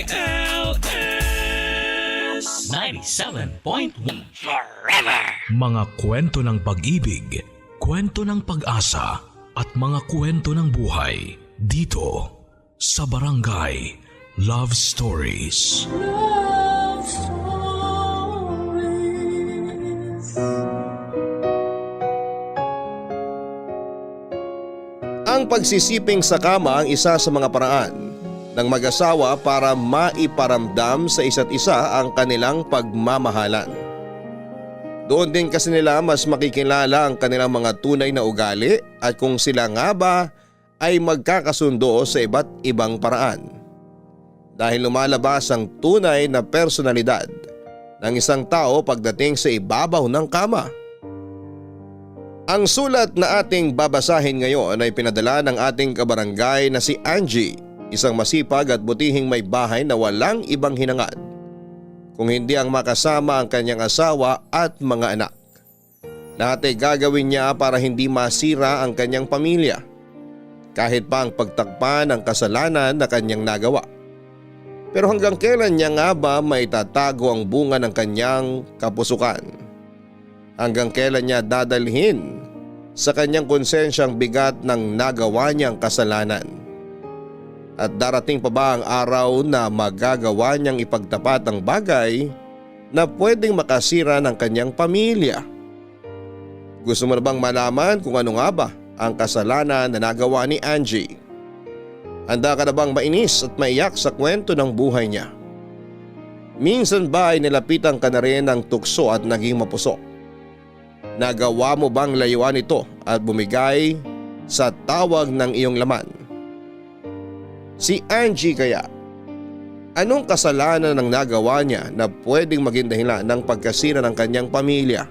DWILS 97.1 Forever. Mga kwento ng pag-ibig, kwento ng pag-asa at mga kwento ng buhay dito sa Barangay Love Stories. Love Stories. Ang pagsisiping sa kama ang isa sa mga paraan ng mag-asawa para maiparamdam sa isa't isa ang kanilang pagmamahalan. Doon din kasi nila mas makikilala ang kanilang mga tunay na ugali at kung sila nga ba ay magkakasundo sa iba't ibang paraan. Dahil lumalabas ang tunay na personalidad ng isang tao pagdating sa ibabaw ng kama. Ang sulat na ating babasahin ngayon ay pinadala ng ating kabarangay na si Angie, isang masipag at butihing may bahay na walang ibang hinangad kung hindi ang makasama ang kanyang asawa at mga anak. Lahat ay gagawin niya para hindi masira ang kanyang pamilya, kahit pa ang pagtakpan ng kasalanan na kanyang nagawa. Pero hanggang kailan niya nga ba maitatago ang bunga ng kanyang kapusukan? Hanggang kailan niya dadalhin sa kanyang konsensyang bigat ng nagawa niyang kasalanan? At darating pa ba ang araw na magagawa niyang ipagtapat ang bagay na pwedeng makasira ng kanyang pamilya? Gusto mo na bang malaman kung ano nga ba ang kasalanan na nagawa ni Angie? Handa ka na bang mainis at maiyak sa kwento ng buhay niya? Minsan ba ay nilapitan ka na rin ng tukso at naging mapusok? Nagawa mo bang layuan ito at bumigay sa tawag ng iyong laman? Si Angie kaya, anong kasalanan ang nagawa niya na pwedeng maging dahilan ng pagkasira ng kanyang pamilya?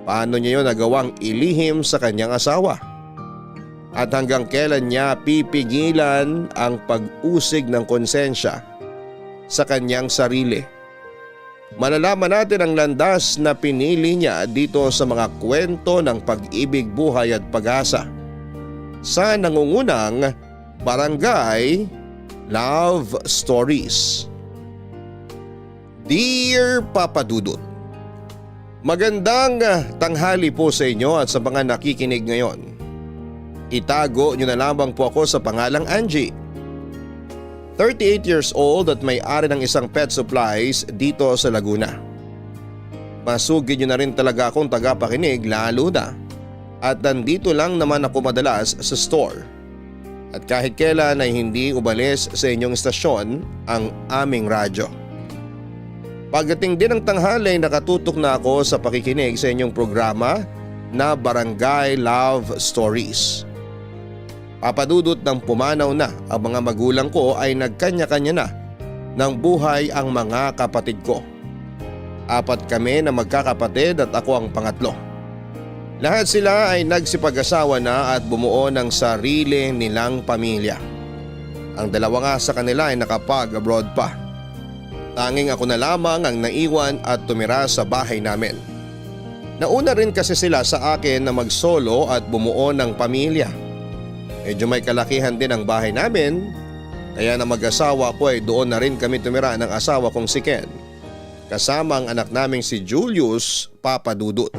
Paano niya yun nagawang ilihim sa kanyang asawa? At hanggang kailan niya pipigilan ang pag-usig ng konsensya sa kanyang sarili? Malalaman natin ang landas na pinili niya dito sa mga kwento ng pag-ibig, buhay at pag-asa sa nangungunang Barangay Love Stories. Dear Papa Dudut, magandang tanghali po sa inyo at sa mga nakikinig ngayon. Itago niyo na lamang po ako sa pangalang Angie. 38 years old at may-ari ng isang pet supplies dito sa Laguna. Masugid niyo na rin talaga akong tagapakinig lalo na at nandito lang naman ako madalas sa store. At kahit kailan ay hindi umalis sa inyong istasyon ang aming radyo. Pagdating din ng tanghali ay nakatutok na ako sa pakikinig sa inyong programa na Barangay Love Stories. Papadudot ng pumanaw na ang mga magulang ko ay nagkanya-kanya na ng buhay ang mga kapatid ko. 4 kami na magkakapatid at ako ang pangatlo. Lahat sila ay nagsipag-asawa na at bumuo ng sarili nilang pamilya. Ang 2 nga sa kanila ay nakapag-abroad pa. Tanging ako na lamang ang naiwan at tumira sa bahay namin. Nauna rin kasi sila sa akin na mag-solo at bumuo ng pamilya. Medyo may kalakihan din ang bahay namin, kaya na mag-asawa ko ay doon na rin kami tumira ng asawa kong si Ken, kasama ang anak naming si Julius Papadudut.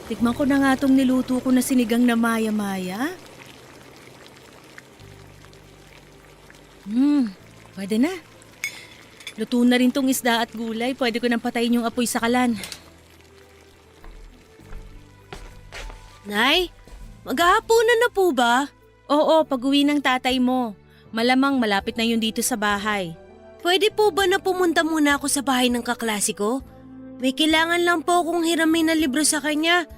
Tikman ko na nga tong niluto ko na sinigang na maya-maya. Pwede na. Luto na rin tong isda at gulay. Pwede ko nang patayin yung apoy sa kalan. Nay, maghahapunan na po ba? Oo, pag-uwi ng tatay mo. Malamang malapit na yun dito sa bahay. Pwede po ba na pumunta muna ako sa bahay ng kaklase ko? May kailangan lang po akong hiramin na libro sa kanya.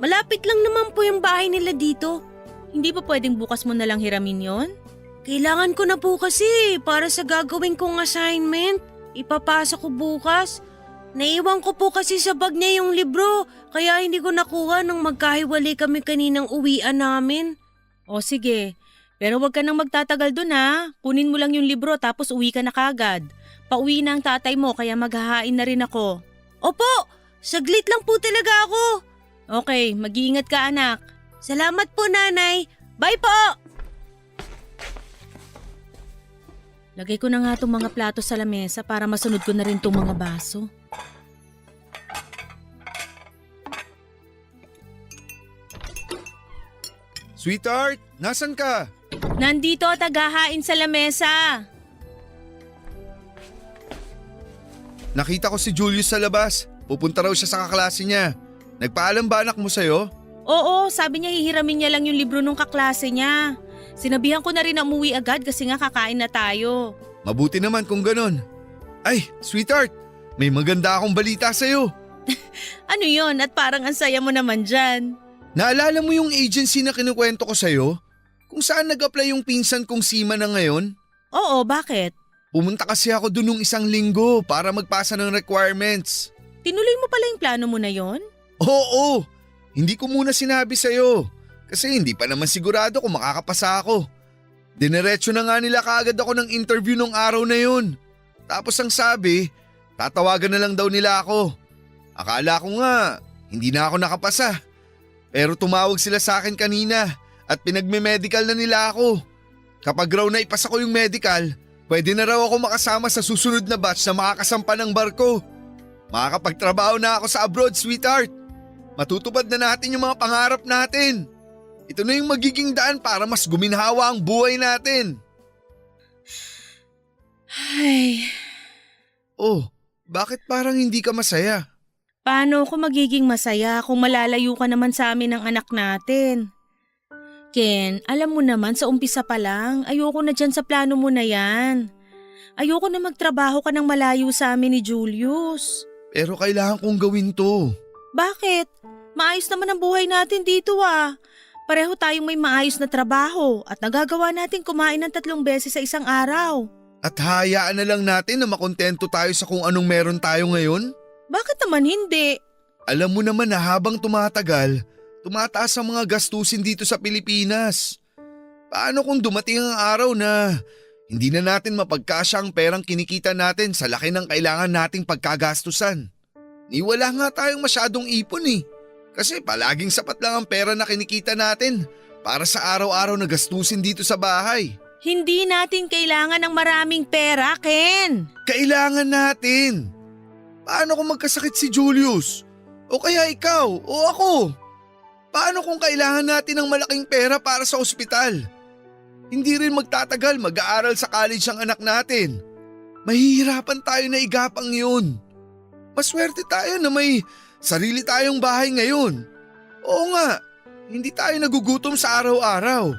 Malapit lang naman po yung bahay nila dito. Hindi pa pwedeng bukas mo na lang hiramin yon? Kailangan ko na po kasi para sa gagawin kong assignment. Ipapasa ko bukas. Naiwan ko po kasi sa bag niya yung libro, kaya hindi ko nakuha nang magkahiwalay kami kaninang uwian namin. O sige, Pero wag ka nang magtatagal dun ha. Kunin mo lang yung libro tapos uwi ka na kagad. Pauwi na ang tatay mo kaya maghahain na rin ako. Opo, saglit lang po talaga ako. Okay, mag-iingat ka anak. Salamat po, Nanay. Bye po! Lagay ko na nga itong mga plato sa lamesa para masunod ko na rin itong mga baso. Sweetheart, nasan ka? Nandito tagahain sa lamesa. Nakita ko si Julius sa labas. Pupunta raw siya sa kaklase niya. Nagpaalam ba anak mo sa'yo? Oo, sabi niya hihiramin niya lang yung libro nung kaklase niya. Sinabihan ko na rin na umuwi agad kasi nga kakain na tayo. Mabuti naman kung ganon. Ay, sweetheart, may maganda akong balita sa'yo. Ano yon at parang ang saya mo naman dyan. Naalala mo yung agency na kinukwento ko sa'yo? Kung saan nag-apply yung pinsan kong Sima na ngayon? Oo, bakit? Pumunta kasi ako dun nung 1 linggo para magpasa ng requirements. Tinuloy mo pala yung plano mo na yon? Oo, hindi ko muna sinabi sa'yo kasi hindi pa naman sigurado kung makakapasa ako. Dinerecho na nga nila kaagad ako ng interview nung araw na yun. Tapos ang sabi, tatawagan na lang daw nila ako. Akala ko nga, hindi na ako nakapasa. Pero tumawag sila sa akin kanina at pinagme-medical na nila ako. Kapag raw naipasa ko yung medical, pwede na raw ako makasama sa susunod na batch na makakasampa ng barko. Makakapagtrabaho na ako sa abroad, sweetheart. Matutupad na natin yung mga pangarap natin. Ito na yung magiging daan para mas guminhawa ang buhay natin. Ay, Oh, bakit parang hindi ka masaya? paano ako magiging masaya kung malalayo ka naman sa amin ng anak natin? Ken, alam mo naman sa umpisa pa lang, ayoko na dyan sa plano mo na yan. Ayoko na magtrabaho ka ng malayo sa amin ni Julius. Pero kailangan kong gawin to. Bakit? Maayos naman ang buhay natin dito ah. Pareho tayong may maayos na trabaho at nagagawa natin kumain ng 3 beses sa isang araw. At hayaan na lang natin na makontento tayo sa kung anong meron tayo ngayon? Bakit naman hindi? Alam mo naman na habang tumatagal, tumataas ang mga gastusin dito sa Pilipinas. Paano kung dumating ang araw na hindi na natin mapagkasya ang perang kinikita natin sa laki ng kailangan nating pagkagastusan? Ni wala nga tayong masyadong ipon eh. Kasi palaging sapat lang ang pera na kinikita natin para sa araw-araw na gastusin dito sa bahay. Hindi natin kailangan ng maraming pera, Ken. Kailangan natin. Paano kung magkasakit si Julius? O kaya ikaw o ako? Paano kung kailangan natin ng malaking pera para sa ospital? Hindi rin magtatagal mag-aaral sa college ang anak natin. Mahihirapan tayo na igapang yun. Maswerte tayo na may sarili tayong bahay ngayon. Oo nga, hindi tayo nagugutom sa araw-araw.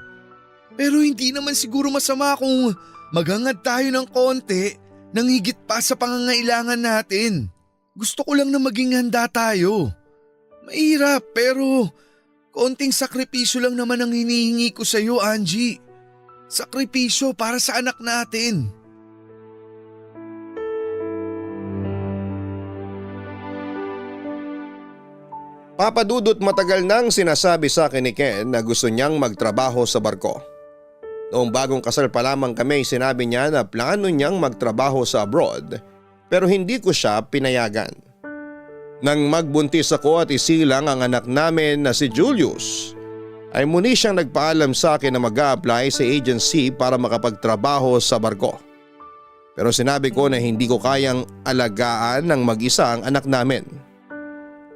Pero hindi naman siguro masama kung maghangad tayo ng konti nang higit pa sa pangangailangan natin. Gusto ko lang na maging handa tayo. Mahirap pero konting sakripisyo lang naman ang hinihingi ko sa iyo, Angie. Sakripisyo para sa anak natin. Papa Dudut, matagal nang sinasabi sa akin ni Ken na gusto niyang magtrabaho sa barko. Noong bagong kasal pa lamang kami, sinabi niya na plano niyang magtrabaho sa abroad pero hindi ko siya pinayagan. Nang magbuntis ako at isilang ang anak namin na si Julius, ay muli siyang nagpaalam sa akin na mag-a-apply sa agency para makapagtrabaho sa barko. Pero sinabi ko na hindi ko kayang alagaan ng mag-isa ang anak namin.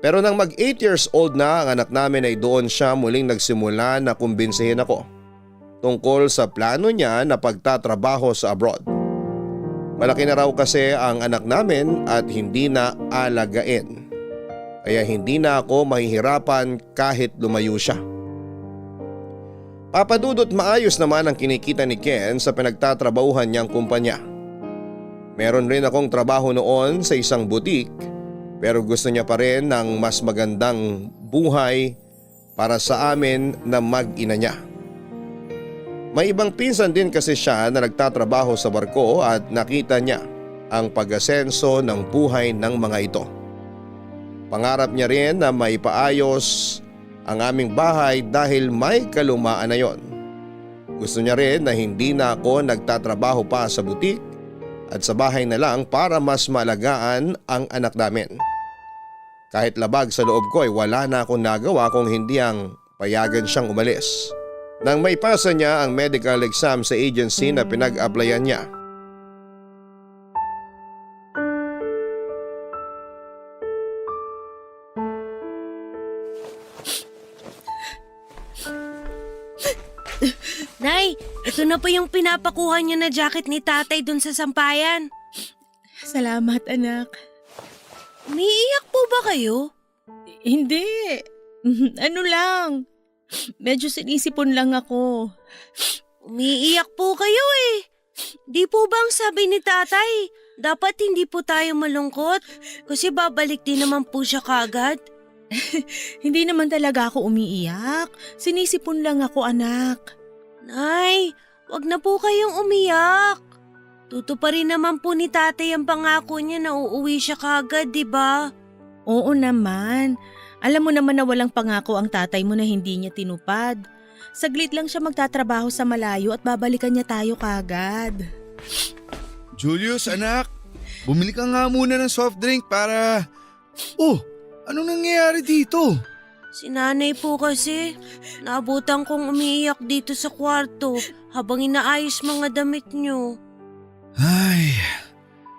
Pero nang mag 8 years old na ang anak namin ay doon siya muling nagsimula na kumbinsihin ako tungkol sa plano niya na pagtatrabaho sa abroad. Malaki na raw kasi ang anak namin at hindi na alagain. Kaya hindi na ako mahihirapan kahit lumayo siya. Papa Dudut, maayos naman ang kinikita ni Ken sa pinagtatrabahuhan niyang kumpanya. Meron rin akong trabaho noon sa isang butik pero gusto niya pa rin ng mas magandang buhay para sa amin na mag-ina niya. May ibang pinsan din kasi siya na nagtatrabaho sa barko at nakita niya ang pag-asenso ng buhay ng mga ito. Pangarap niya rin na maipaayos ang aming bahay dahil may kalumaan na yon. Gusto niya rin na hindi na ako nagtatrabaho pa sa butik at sa bahay na lang para mas maalagaan ang anak namin. Kahit labag sa loob ko ay wala na akong nagawa kung hindi ang payagan siyang umalis. Nang may pasa niya ang medical exam sa agency na pinag-applyan niya. Nay, ito na po yung pinapakuha niyo na jacket ni tatay dun sa sampayan. Salamat anak. Umiiyak po ba kayo? Hindi. Ano lang. Medyo sinisipon lang ako. Umiiyak po kayo eh. Di po ba ang sabi ni tatay, dapat hindi po tayo malungkot kasi babalik din naman po siya kagad? Hindi naman talaga ako umiiyak. Sinisipon lang ako anak. Nay, wag na po kayong umiyak. Tutuparin naman po ni tatay ang pangako niya na uuwi siya kagad, di ba? Oo naman. Alam mo naman na walang pangako ang tatay mo na hindi niya tinupad. Saglit lang siya magtatrabaho sa malayo at babalikan niya tayo kagad. Julius, anak, bumili ka nga muna ng soft drink para… Oh, anong nangyayari dito? Si nanay po kasi, naabutan kong umiiyak dito sa kwarto habang inaayos mga damit niyo. Ay,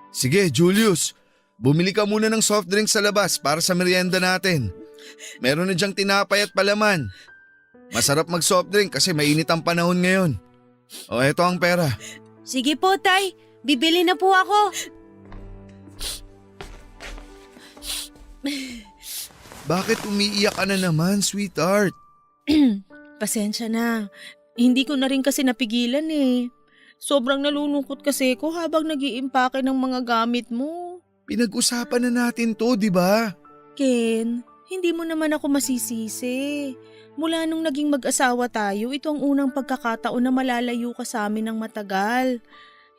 sige Julius, bumili ka muna ng soft drink sa labas para sa merienda natin. Meron na diyang tinapay at palaman. Masarap mag soft drink kasi mainit ang panahon ngayon. O eto ang pera. Sige po tay, bibili na po ako. Bakit umiiyak ka na naman, sweetheart? Pasensya na. Hindi ko na rin kasi napigilan eh. Sobrang nalulungkot kasi ko habang nag-iimpake ng mga gamit mo. Pinag-usapan na natin to, di ba? Ken, hindi mo naman ako masisisi. Mula nung naging mag-asawa tayo, ito ang unang pagkakataon na malalayo ka sa amin ng matagal.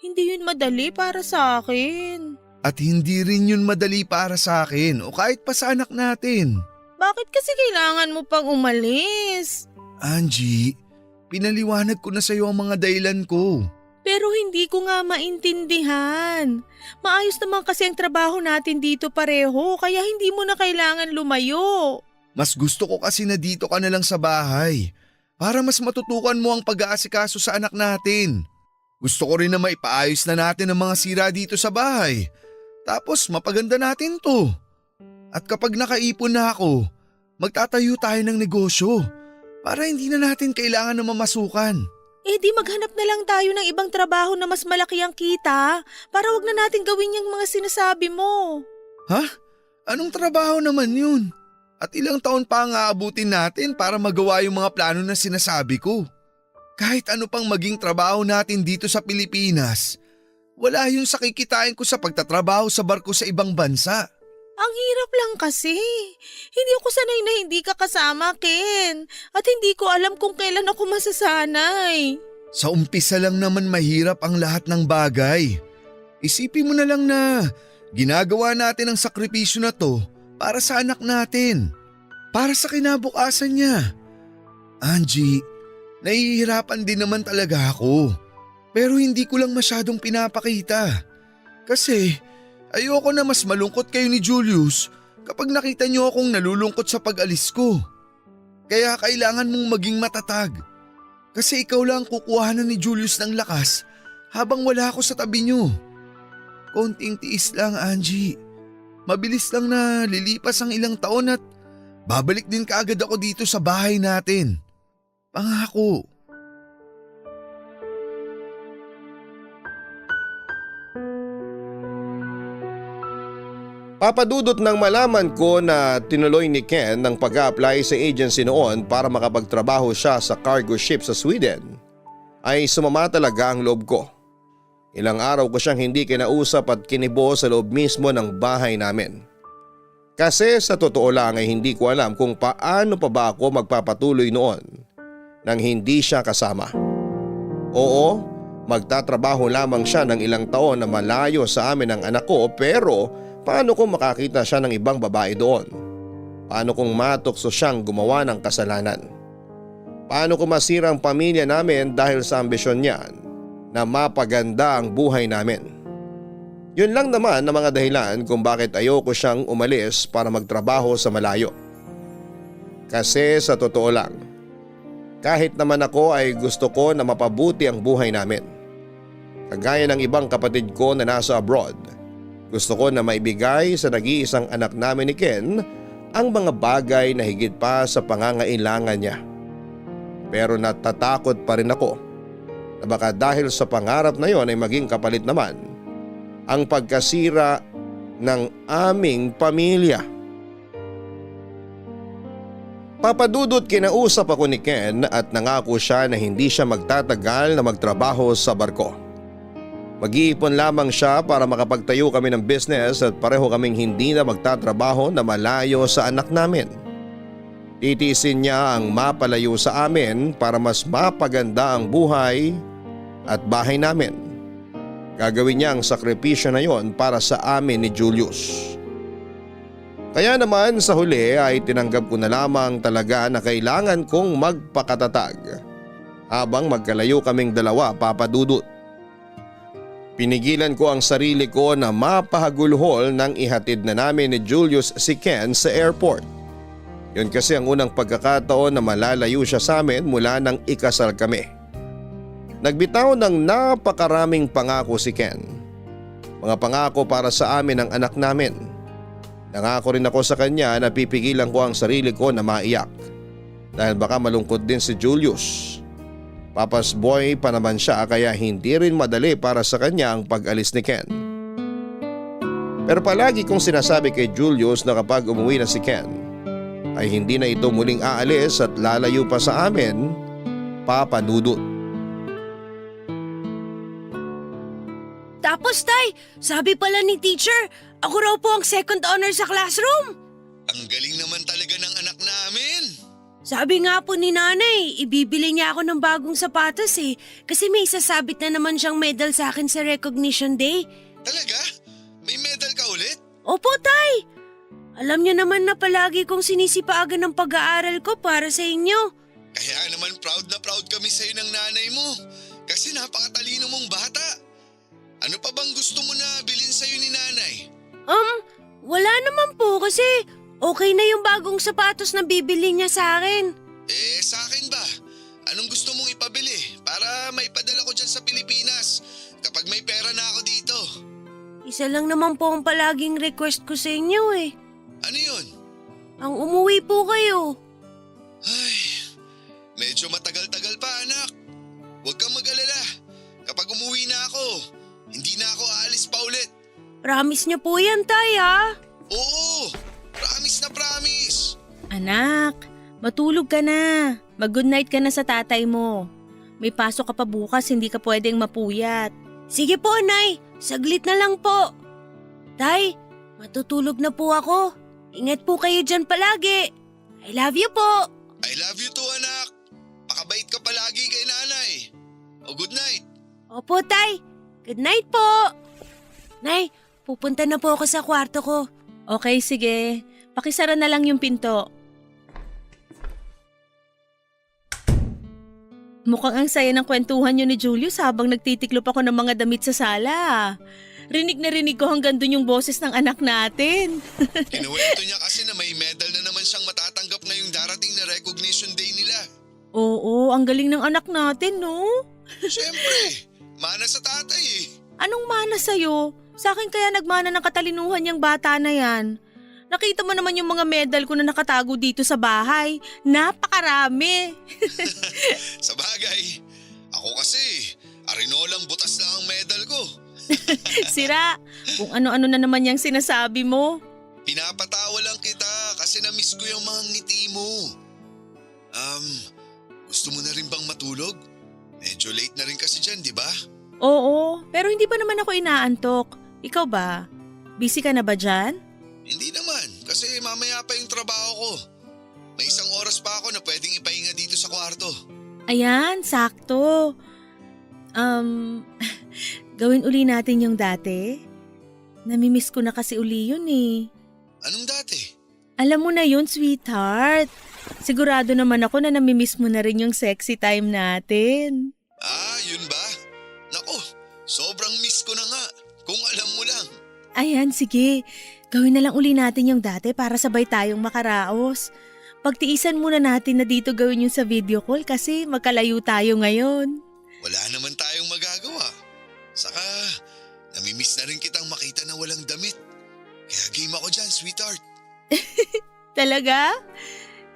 Hindi yun madali para sa akin. At hindi rin yun madali para sa akin o kahit pa sa anak natin. Bakit kasi kailangan mo pang umalis? Angie, pinaliwanag ko na sa'yo ang mga dahilan ko. Pero hindi ko nga maintindihan. Maayos naman kasi ang trabaho natin dito pareho, kaya hindi mo na kailangan lumayo. Mas gusto ko kasi na dito ka na lang sa bahay para mas matutukan mo ang pag-aasikaso sa anak natin. Gusto ko rin na maipaayos na natin ang mga sira dito sa bahay. Tapos mapaganda natin to. At kapag nakaipon na ako, magtatayo tayo ng negosyo para hindi na natin kailangan na mamasukan. Eh di maghanap na lang tayo ng ibang trabaho na mas malaki ang kita para wag na natin gawin yung mga sinasabi mo. Ha? Anong trabaho naman yun? At ilang taon pa ang aabutin natin para magawa yung mga plano na sinasabi ko? Kahit ano pang maging trabaho natin dito sa Pilipinas, wala yun sa kikitain ko sa pagtatrabaho sa barko sa ibang bansa. Ang hirap lang kasi. Hindi ako sanay na hindi ka kasama, Ken. At hindi ko alam kung kailan ako masasanay. Sa umpisa lang naman mahirap ang lahat ng bagay. Isipin mo na lang na ginagawa natin ang sakripisyo na to para sa anak natin. Para sa kinabukasan niya. Angie, nahihirapan din naman talaga ako. Pero hindi ko lang masyadong pinapakita. Kasi ayoko na mas malungkot kayo ni Julius kapag nakita niyo akong nalulungkot sa pag-alis ko. Kaya kailangan mong maging matatag. Kasi ikaw lang kukuhanan ni Julius ng lakas habang wala ako sa tabi niyo. Konting tiis lang, Angie. Mabilis lang na lilipas ang ilang taon at babalik din kaagad ako dito sa bahay natin. Pangako. Papadudot nang malaman ko na tinuloy ni Ken ang pag-a-apply sa agency noon para makapagtrabaho siya sa cargo ship sa Sweden, ay sumama talaga ang loob ko. Ilang araw ko siyang hindi kinausap at kinibo sa loob mismo ng bahay namin. Kasi sa totoo lang ay hindi ko alam kung paano pa ba ako magpapatuloy noon nang hindi siya kasama. Oo, magtatrabaho lamang siya ng ilang taon na malayo sa amin ng anak ko, pero paano kung makakita siya ng ibang babae doon? Paano kung matukso siyang gumawa ng kasalanan? Paano ko masira ang pamilya namin dahil sa ambisyon niyan na mapaganda ang buhay namin? Yun lang naman ang mga dahilan kung bakit ayoko siyang umalis para magtrabaho sa malayo. Kasi sa totoo lang, kahit naman ako ay gusto ko na mapabuti ang buhay namin. Kagaya ng ibang kapatid ko na nasa abroad, gusto ko na maibigay sa nag-iisang anak namin ni Ken ang mga bagay na higit pa sa pangangailangan niya. Pero natatakot pa rin ako na baka dahil sa pangarap na yon ay maging kapalit naman ang pagkasira ng aming pamilya. Papadudot kinausap ako ni Ken at nangako siya na hindi siya magtatagal na magtrabaho sa barko. Mag-iipon lamang siya para makapagtayo kami ng business at pareho kaming hindi na magtatrabaho na malayo sa anak namin. Titiisin niya ang mapalayo sa amin para mas mapaganda ang buhay at bahay namin. Gagawin niya ang sakripisyo na yon para sa amin ni Julius. Kaya naman sa huli ay tinanggap ko na lamang talaga na kailangan kong magpakatatag habang magkalayo kaming dalawa, Papa Dudut. Pinigilan ko ang sarili ko na mapahagulhol nang ihatid na namin ni Julius si Ken sa airport. Yun kasi ang unang pagkakataon na malalayo siya sa amin mula nang ikasal kami. Nagbitaw ng napakaraming pangako si Ken. Mga pangako para sa amin ng anak namin. Nangako rin ako sa kanya na pipigilan ko ang sarili ko na maiyak. Dahil baka malungkot din si Julius. Papa's boy pa naman siya kaya hindi rin madali para sa kanya ang pag-alis ni Ken. Pero palagi kong sinasabi kay Julius na kapag umuwi na si Ken, ay hindi na ito muling aalis at lalayo pa sa amin, Papa Dudut. Tapos tay, sabi pala ni teacher, ako raw po ang second honor sa classroom. Ang galing naman talaga ng anak namin. Sabi nga po ni nanay, ibibili niya ako ng bagong sapatos kasi may sasabit na naman siyang medal sa akin sa recognition day. Talaga? May medal ka ulit? Opo tay! Alam niyo naman na palagi kong sinisipaagan ng pag-aaral ko para sa inyo. Kaya naman proud na proud kami sa'yo ng nanay mo. Kasi napakatalino mong bata. Ano pa bang gusto mo na bilhin sa'yo ni nanay? Wala naman po kasi okay na yung bagong sapatos na bibili niya sa akin. Sa akin ba? Anong gusto mong ipabili para maipadala ko dyan sa Pilipinas kapag may pera na ako dito? Isa lang naman po ang palaging request ko sa inyo Ano yun? Ang umuwi po kayo. Ay, medyo matagal-tagal pa anak. Huwag kang mag-alala. Kapag umuwi na ako, hindi na ako aalis pa ulit. Promise niyo po yan tay ha? Oo, promise na promise. Anak, matulog ka na. Mag-good night ka na sa tatay mo. May pasok ka pa bukas, hindi ka pwedeng mapuyat. Sige po nay, saglit na lang po. Tay, matutulog na po ako. Ingat po kayo dyan palagi. I love you po. I love you too anak. Pakabait ka palagi kay nanay. Good night. Opo tay, good night po. Nay, pupunta na po ako sa kwarto ko. Okay, sige. Pakisara na lang yung pinto. Mukhang ang saya ng kwentuhan niyo ni Julius habang nagtitiklop ako ng mga damit sa sala. Rinig na rinig ko hanggang dun yung boses ng anak natin. Kinuwento niya kasi na may medal na naman siyang matatanggap ngayong darating na recognition day nila. Oo, ang galing ng anak natin, no? Siyempre, mana sa tatay Anong mana sa'yo? Sa akin kaya nagmana ng katalinuhan yung bata na yan. Nakita mo naman yung mga medal ko na nakatago dito sa bahay. Napakarami. Sa bagay, ako kasi, arinolang butas lang ang medal ko. Sira, kung ano-ano na naman yung sinasabi mo. Pinapatawa lang kita kasi na-miss ko yung mga ngiti mo. Gusto mo na rin bang matulog? Medyo late na rin kasi dyan, di ba? Oo, pero hindi pa naman ako inaantok. Ikaw ba? Busy ka na ba dyan? Hindi naman, kasi mamaya pa yung trabaho ko. May 1 oras pa ako na pwedeng ipahinga dito sa kwarto. Ayan, sakto. Gawin uli natin yung dati. Namimiss ko na kasi uli yun eh. Anong dati? Alam mo na yun, sweetheart. Sigurado naman ako na namimiss mo na rin yung sexy time natin. Yun ba? Nako, sobrang miss ko na nga. Kung alam mo lang. Ayan, sige. Gawin na lang uli natin yung dati para sabay tayong makaraos. Pagtiisan muna natin na dito gawin yung sa video call kasi magkalayo tayo ngayon. Wala naman tayong magagawa. Saka, namimiss na rin kitang makita na walang damit. Kaya game ako dyan, sweetheart. Talaga?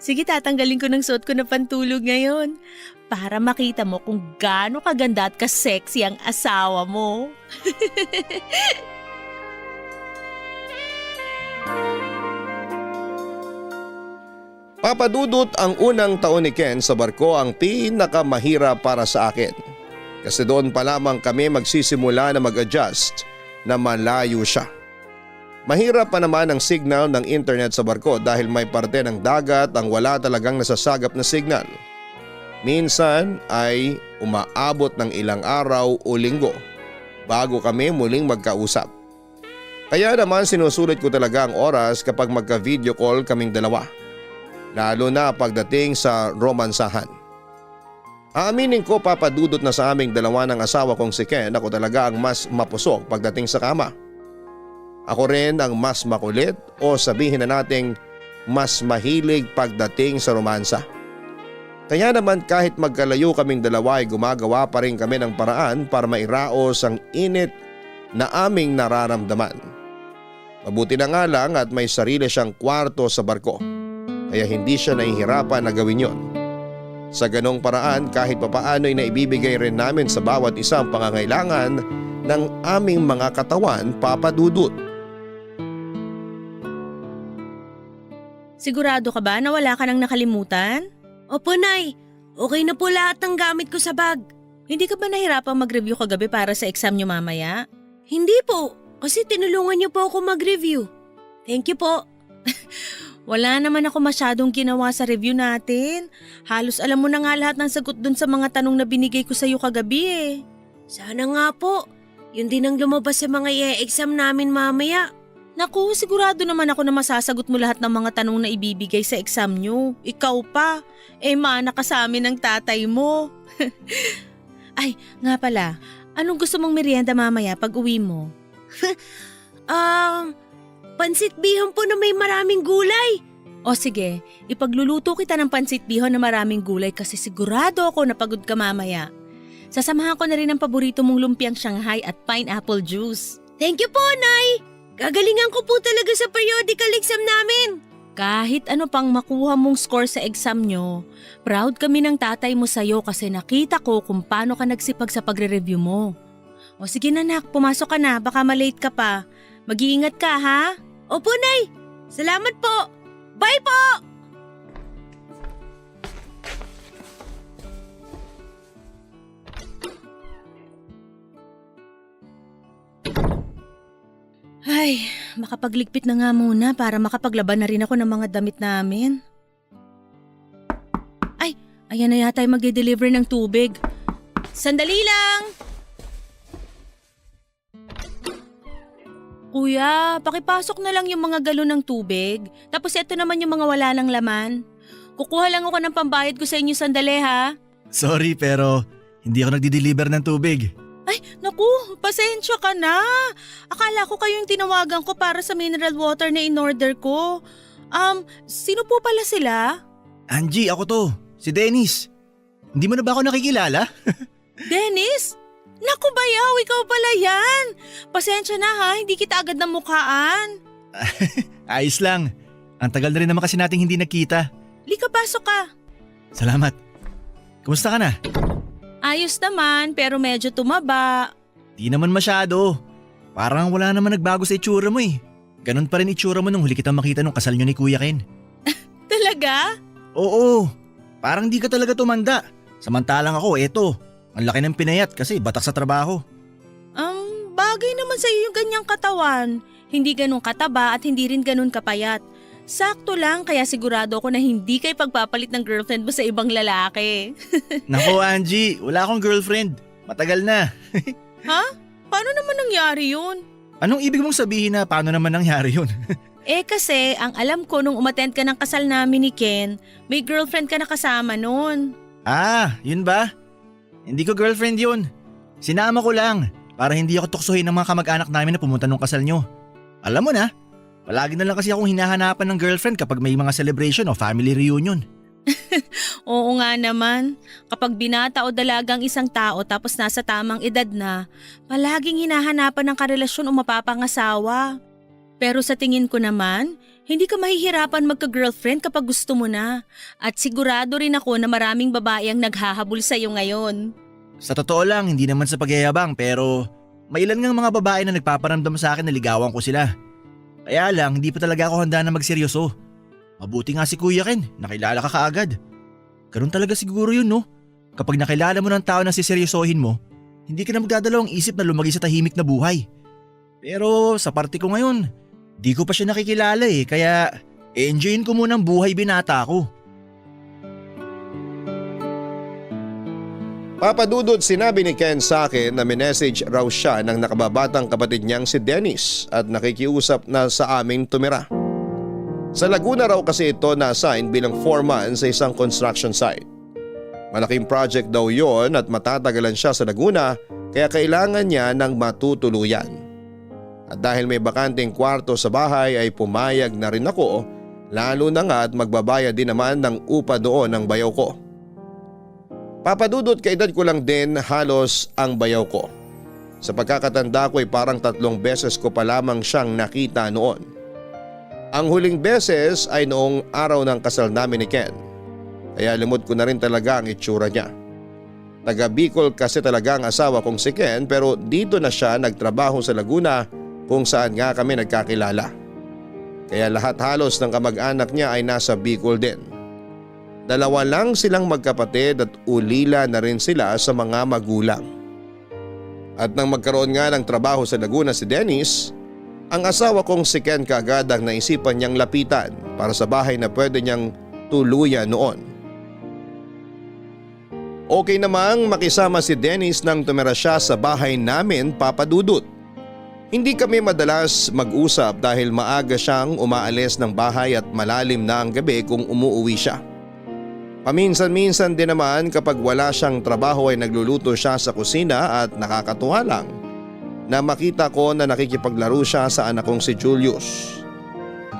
Sige, tatanggalin ko ng suot ko na pantulog ngayon para makita mo kung gaano kaganda at ka-sexy ang asawa mo. Papa Dudut, ang unang taon ni Ken sa barko ang pinakamahirap para sa akin. Kasi doon pa lamang kami magsisimula na mag-adjust na malayo siya. Mahirap pa naman ang signal ng internet sa barko dahil may parte ng dagat ang wala talagang nasasagap na signal. Minsan ay umaabot ng ilang araw o linggo bago kami muling magkausap. Kaya naman sinusulit ko talaga ang oras kapag magka-video call kaming dalawa. Lalo na pagdating sa romansahan. Aaminin ko, Papa Dudut, na sa aming dalawa ng asawa kong si Ken, ako talaga ang mas mapusok pagdating sa kama. Ako rin ang mas makulit o sabihin na nating mas mahilig pagdating sa romansa. Kaya naman kahit magkalayo kaming dalawa ay gumagawa pa rin kami ng paraan para mairaos ang init na aming nararamdaman. Mabuti na nga lang at may sarili siyang kwarto sa barko. Kaya hindi siya nahihirapan na gawin yon. Sa ganong paraan kahit papaano ay naibibigay rin namin sa bawat isang pangangailangan ng aming mga katawan, Papa Dudut. Sigurado ka ba na wala ka nang nakalimutan? Opo, Nay. Okay na po lahat ng gamit ko sa bag. Hindi ka ba nahirapang mag-review kagabi para sa exam nyo mamaya? Hindi po, kasi tinulungan niyo po ako mag-review. Thank you po. Wala naman ako masyadong ginawa sa review natin. Halos alam mo na nga lahat ng sagot dun sa mga tanong na binigay ko sa'yo kagabi eh. Sana nga po. Yun din ang lumabas sa mga i-exam namin mamaya. Naku, sigurado naman ako na masasagot mo lahat ng mga tanong na ibibigay sa exam nyo. Ikaw pa. Mana ka sa amin ng tatay mo. Ay, nga pala. Anong gusto mong merienda mamaya pag uwi mo? Pansit bihon po na may maraming gulay. O sige, ipagluluto kita ng pansit bihon na maraming gulay kasi sigurado ako na pagod ka mamaya. Sasamahan ko na rin ang paborito mong lumpiang Shanghai at pineapple juice. Thank you po, Nay! Gagalingan ko po talaga sa periodical exam namin. Kahit ano pang makuha mong score sa exam nyo, proud kami ng tatay mo sa'yo kasi nakita ko kung paano ka nagsipag sa pagre-review mo. O sige na nak, pumasok ka na, baka malate ka pa. Mag-iingat ka ha? Opo, Nay! Salamat po! Bye po! Ay, makapagligpit na nga muna para makapaglaban na rin ako ng mga damit namin. Ay, ayan na yata yung mag-deliver ng tubig. Sandali lang! Kuya, pakipasok na lang yung mga galon ng tubig. Tapos eto naman yung mga wala ng laman. Kukuha lang ako ng pambayad ko sa inyo sandali ha. Sorry pero hindi ako nagdi-deliver ng tubig. Ay, naku, pasensya ka na. Akala ko kayo yung tinawagan ko para sa mineral water na in-order ko. Sino po pala sila? Angie, ako to. Si Dennis. Hindi mo na ba ako nakikilala? Dennis? Naku bayaw, ikaw pala yan. Pasensya na ha, hindi kita agad namukhaan. Ayos lang. Ang tagal na rin naman kasi nating hindi nakita. Lika, pasok ka. Salamat. Kumusta ka na? Ayos naman, pero medyo tumaba. Di naman masyado. Parang wala naman nagbago sa itsura mo eh. Ganon pa rin itsura mo nung huli kitang makita nung kasal nyo ni Kuya Ken. Talaga? Oo. Parang di ka talaga tumanda. Samantalang ako, eto. Ang laki ng pinayat kasi batak sa trabaho. Bagay naman sa iyo yung ganyang katawan. Hindi ganun kataba at hindi rin ganun kapayat. Sakto lang kaya sigurado ako na hindi kayo pagpapalit ng girlfriend mo sa ibang lalaki. Nako Angie, wala akong girlfriend. Matagal na. Ha? Paano naman nangyari yun? Anong ibig mong sabihin na paano naman nangyari yun? Kasi ang alam ko nung umattend ka ng kasal namin ni Ken, may girlfriend ka na kasama nun. Ah, yun ba? Hindi ko girlfriend yun. Sinama ko lang para hindi ako tuksohin ng mga kamag-anak namin na pumunta nung kasal nyo. Alam mo na, palagi na lang kasi akong hinahanapan ng girlfriend kapag may mga celebration o family reunion. Oo nga naman, kapag binata o dalagang isang tao tapos nasa tamang edad na, palaging hinahanapan ng karelasyon o mapapangasawa. Pero sa tingin ko naman, hindi ka mahihirapan magka-girlfriend kapag gusto mo na. At sigurado rin ako na maraming babae ang naghahabol sa'yo ngayon. Sa totoo lang, hindi naman sa pagyayabang pero may ilan ngang mga babae na nagpaparamdam sa akin na ligawan ko sila. Kaya lang, hindi pa talaga ako handa na magseryoso. Mabuti nga si Kuya Ken, nakilala ka kaagad. Ganun talaga siguro yun, no? Kapag nakilala mo ng tao na siseryosohin mo, hindi ka na magdadalawang isip na lumagi sa tahimik na buhay. Pero sa parte ko ngayon, di ko pa siya nakikilala kaya enjoyin ko muna ang buhay binata ko. Papa Dudut, sinabi ni Ken sa akin na minessage raw siya ng nakababatang kapatid niyang si Dennis at nakikiusap na sa aming tumira. Sa Laguna raw kasi ito na-assign bilang foreman sa isang construction site. Malaking project daw yon at matatagalan siya sa Laguna kaya kailangan niya ng matutuluyan. At dahil may bakanting kwarto sa bahay ay pumayag na rin ako, lalo na nga at magbabayad din naman ng upa doon ng bayaw ko. Papadudot, kaedad ko lang din halos ang bayaw ko. Sa pagkakatanda ko ay parang 3 beses ko pa lamang siyang nakita noon. Ang huling beses ay noong araw ng kasal namin ni Ken. Kaya limot ko na rin talaga ang itsura niya. Taga Bicol kasi talaga ang asawa kong si Ken pero dito na siya nagtrabaho sa Laguna kung saan nga kami nagkakilala. Kaya lahat halos ng kamag-anak niya ay nasa Bicol din. 2 lang silang magkapatid at ulila na rin sila sa mga magulang. At nang magkaroon nga ng trabaho sa Laguna si Dennis, ang asawa kong si Ken kaagad ang naisipan niyang lapitan para sa bahay na pwede niyang tuluyan noon. Okay namang makisama si Dennis nang tumira siya sa bahay namin, Papa Dudut. Hindi kami madalas mag-usap dahil maaga siyang umaalis ng bahay at malalim na ang gabi kung umuuwi siya. Paminsan-minsan din naman kapag wala siyang trabaho ay nagluluto siya sa kusina at nakakatuwa lang na makita ko na nakikipaglaro siya sa anak kong si Julius.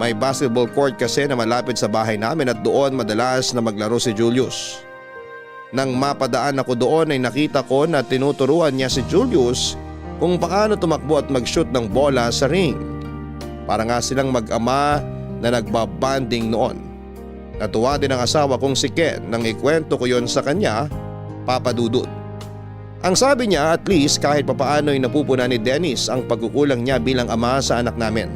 May basketball court kasi na malapit sa bahay namin at doon madalas na maglaro si Julius. Nang mapadaan ako doon ay nakita ko na tinuturuan niya si Julius kung paano tumakbo at mag-shoot ng bola sa ring. Para nga silang mag-ama na nagbabanding noon. Natuwa din ang asawa kong si Ken nang ikwento ko yon sa kanya, Papa Dudut. Ang sabi niya at least kahit papaano ay napupuna ni Dennis ang pagkukulang niya bilang ama sa anak namin.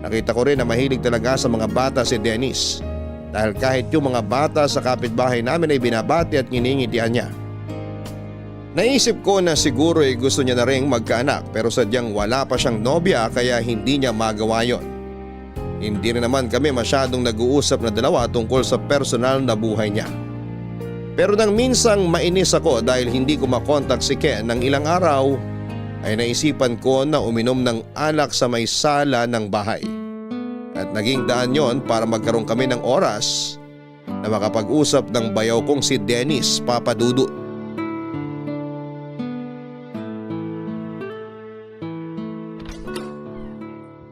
Nakita ko rin na mahilig talaga sa mga bata si Dennis dahil kahit yung mga bata sa kapitbahay namin ay binabati at nginingitian niya. Naisip ko na siguro ay gusto niya na rin magkaanak pero sadyang wala pa siyang nobya kaya hindi niya magawa yon. Hindi rin naman kami masyadong nag-uusap na dalawa tungkol sa personal na buhay niya. Pero nang minsang mainis ako dahil hindi ko makontak si Ken ng ilang araw, ay naisipan ko na uminom ng alak sa may sala ng bahay. At naging daan yon para magkaroon kami ng oras na makapag-usap ng bayaw kong si Dennis, Papa Dudut.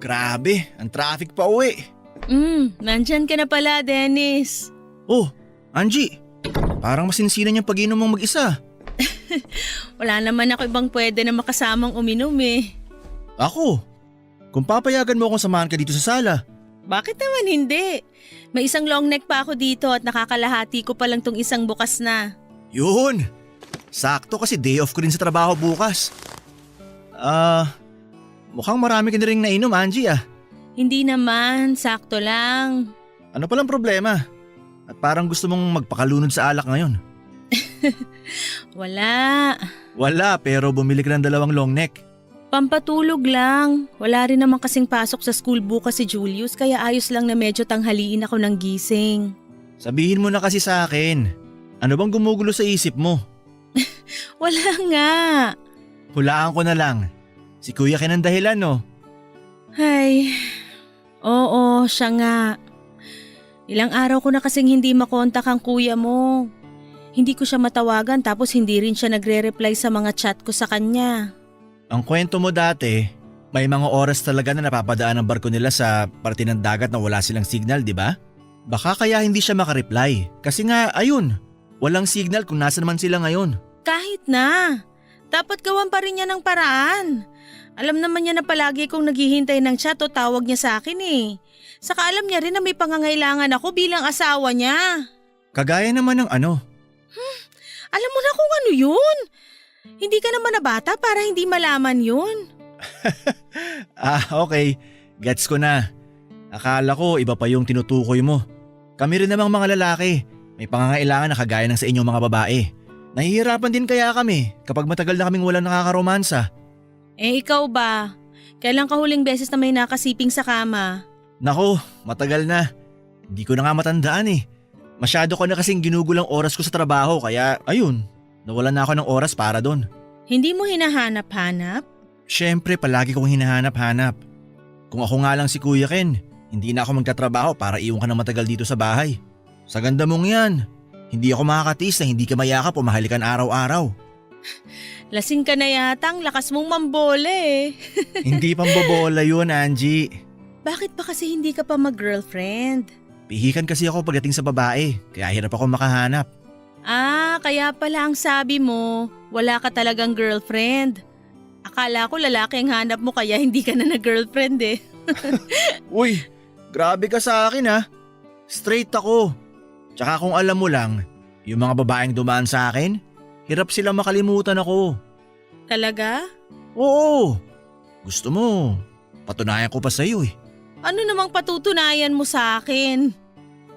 Grabe, ang traffic pa uwi. Nandyan ka na pala, Dennis. Oh, Angie, parang masinsinan yung pag-inom mong mag-isa. Wala naman ako ibang pwede na makasamang uminom Ako? Kung papayagan mo akong samahan ka dito sa sala. Bakit naman hindi? May isang long neck pa ako dito at nakakalahati ko pa lang tong isang bukas na. Yun! Sakto kasi day off ko rin sa trabaho bukas. Mukhang marami ka na rin nainom, Angie Hindi naman, sakto lang. Ano palang problema? At parang gusto mong magpakalunod sa alak ngayon. Wala. Wala, pero bumili ka ng 2 long neck. Pampatulog lang. Wala rin naman kasing pasok sa school bukas si Julius kaya ayos lang na medyo tanghaliin ako ng gising. Sabihin mo na kasi sa akin. Ano bang gumugulo sa isip mo? Wala nga. Hulaan ko na lang. Si Kuya Ken ang dahilan, no? Ay, Oo, siya nga. Ilang araw ko na kasing hindi makontak ang kuya mo. Hindi ko siya matawagan tapos hindi rin siya nagre-reply sa mga chat ko sa kanya. Ang kwento mo dati, may mga oras talaga na napapadaan ang barko nila sa parte ng dagat na wala silang signal, di ba? Baka kaya hindi siya makareply. Kasi nga, ayun, walang signal kung nasa naman sila ngayon. Kahit na. Dapat gawan pa rin niya ng paraan. Alam naman niya na palagi kong naghihintay ng chat o tawag niya sa akin eh. Saka alam niya rin na may pangangailangan ako bilang asawa niya. Kagaya naman ng ano? Alam mo na kung ano yun. Hindi ka naman na bata para hindi malaman yun. Okay. Gets ko na. Akala ko iba pa yung tinutukoy mo. Kami rin namang mga lalaki. May pangangailangan na kagaya ng sa inyong mga babae. Nahihirapan din kaya kami kapag matagal na kaming walang nakakaromansa. Ikaw ba? Kailan ka huling beses na may nakasiping sa kama? Nako, matagal na. Hindi ko na nga matandaan eh. Masyado ko na kasing ginugulang oras ko sa trabaho kaya ayun, nawalan na ako ng oras para doon. Hindi mo hinahanap-hanap? Siyempre palagi kong hinahanap-hanap. Kung ako nga lang si Kuya Ken, hindi na ako magtatrabaho para iwan ka ng matagal dito sa bahay. Sa ganda mong yan, hindi ako makakatiis na hindi ka mayakap o mahalikan araw-araw. Lasing ka na yata, ang lakas mong mambola eh. Hindi pambobola yun, Angie. Bakit ba kasi hindi ka pa mag-girlfriend? Pihikan kasi ako pagdating sa babae, kaya hirap ako makahanap. Kaya pala ang sabi mo, wala ka talagang girlfriend. Akala ko lalaki ang hanap mo kaya hindi ka na nag-girlfriend eh. Uy, grabe ka sa akin ha. Straight ako. Tsaka kung alam mo lang, yung mga babaeng dumaan sa akin, hirap silang makalimutan ako. Talaga? Oo. Gusto mo, patunayan ko pa sa'yo eh. Ano namang patutunayan mo sa akin?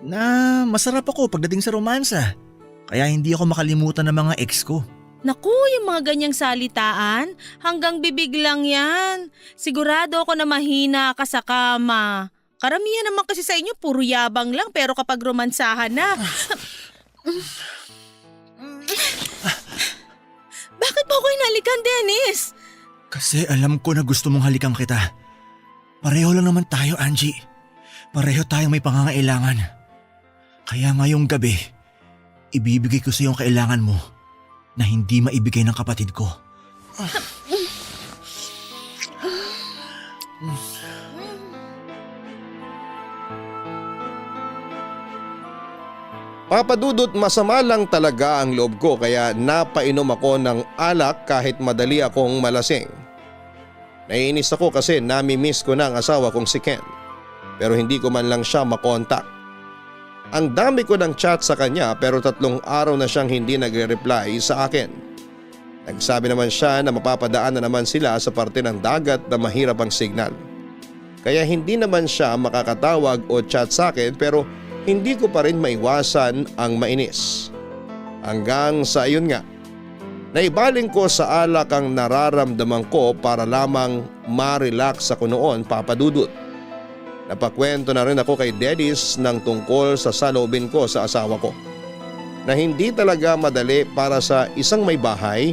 Na masarap ako pagdating sa romansa. Kaya hindi ako makalimutan ng mga ex ko. Naku, yung mga ganyang salitaan, hanggang bibig lang yan. Sigurado ako na mahina ka sa kama. Karamihan naman kasi sa inyo puro yabang lang pero kapag romansahan na… Bakit mo ako hinalikan, Dennis? Kasi alam ko na gusto mong halikan kita. Pareho lang naman tayo, Angie. Pareho tayong may pangangailangan. Kaya ngayong gabi, ibibigay ko sa iyo ang kailangan mo na hindi maibigay ng kapatid ko. Papadudot, masama lang talaga ang loob ko kaya napainom ako ng alak kahit madali akong malasing. Naiinis ako kasi nami-miss ko na ang asawa kong si Ken pero hindi ko man lang siya makontak. Ang dami ko ng chat sa kanya pero 3 araw na siyang hindi nagre-reply sa akin. Nagsabi naman siya na mapapadaan na naman sila sa parte ng dagat na mahirap ang signal. Kaya hindi naman siya makakatawag o chat sa akin pero hindi ko pa rin maiwasan ang mainis. Hanggang sa ayun nga, naibaling ko sa alak ang nararamdaman ko para lamang ma-relax ako noon, Papadudot. Napakwento na rin ako kay Dennis ng tungkol sa saloobin ko sa asawa ko. Na hindi talaga madali para sa isang may bahay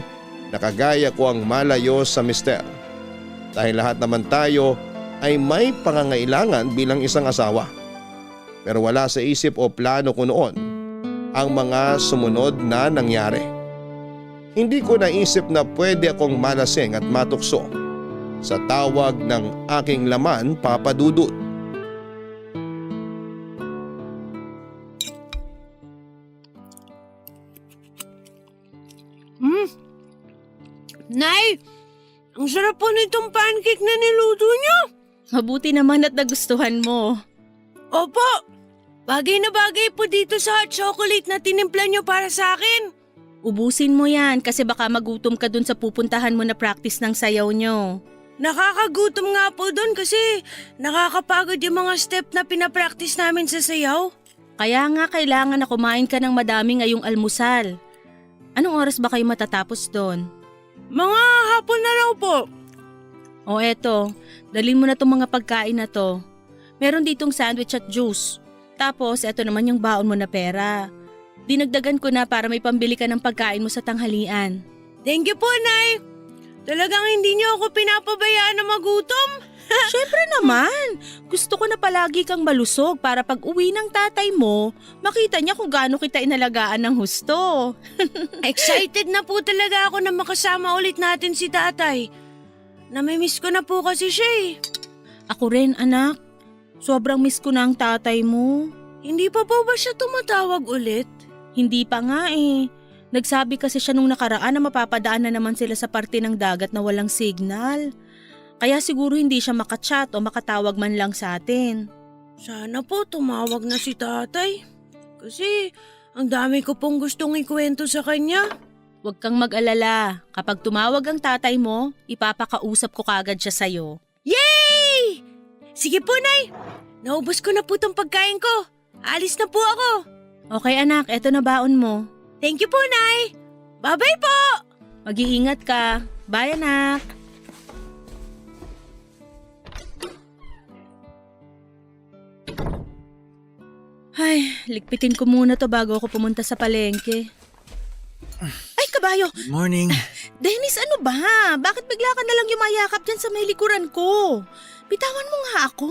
na kagaya ko ang malayo sa mister. Dahil lahat naman tayo ay may pangangailangan bilang isang asawa. Pero wala sa isip o plano ko noon ang mga sumunod na nangyari. Hindi ko naisip na pwede akong malasing at matukso sa tawag ng aking laman, Papadudot. Nay, ang sarap po nitong pancake na niluto niyo. Mabuti naman at nagustuhan mo. Opo, bagay na bagay po dito sa hot chocolate na tinimpla niyo para sa akin. Ubusin mo yan kasi baka magutom ka dun sa pupuntahan mo na practice ng sayaw nyo. Nakakagutom nga po doon kasi nakakapagod yung mga step na pinapractice namin sa sayaw. Kaya nga kailangan na kumain ka ng madami ngayong almusal. Anong oras ba kayo matatapos doon? Mga hapon na raw po. O eto, dalhin mo na tong mga pagkain na to. Meron ditong sandwich at juice. Tapos eto naman yung baon mo na pera. Dinagdagan ko na para may pambili ka ng pagkain mo sa tanghalian. Thank you po, Nay. Talagang hindi niyo ako pinapabayaan na magutom. Syempre naman, gusto ko na palagi kang malusog para pag uwi ng tatay mo, makita niya kung gaano kita inalagaan ng husto. Excited na po talaga ako na makasama ulit natin si tatay. Namimiss ko na po kasi siya eh. Ako rin anak, sobrang miss ko na ang tatay mo. Hindi pa po ba siya tumatawag ulit? Hindi pa nga eh. Nagsabi kasi siya nung nakaraan na mapapadaan na naman sila sa parte ng dagat na walang signal. Kaya siguro hindi siya makachat o makatawag man lang sa atin. Sana po tumawag na si tatay. Kasi ang dami ko pong gustong ikwento sa kanya. Huwag kang mag-alala. Kapag tumawag ang tatay mo, ipapakausap ko kagad siya sa'yo. Yay! Sige po, Nay. Naubos ko na po tong pagkain ko. Alis na po ako. Okay anak, eto na baon mo. Thank you po, Nay. Bye-bye po. Mag-iingat ka. Bye anak. Ay, ligpitin ko muna to bago ako pumunta sa palengke. Ay, kabayo! Good morning. Dennis, ano ba? Bakit bigla ka nalang yumayakap dyan sa may likuran ko? Bitawan mo nga ako.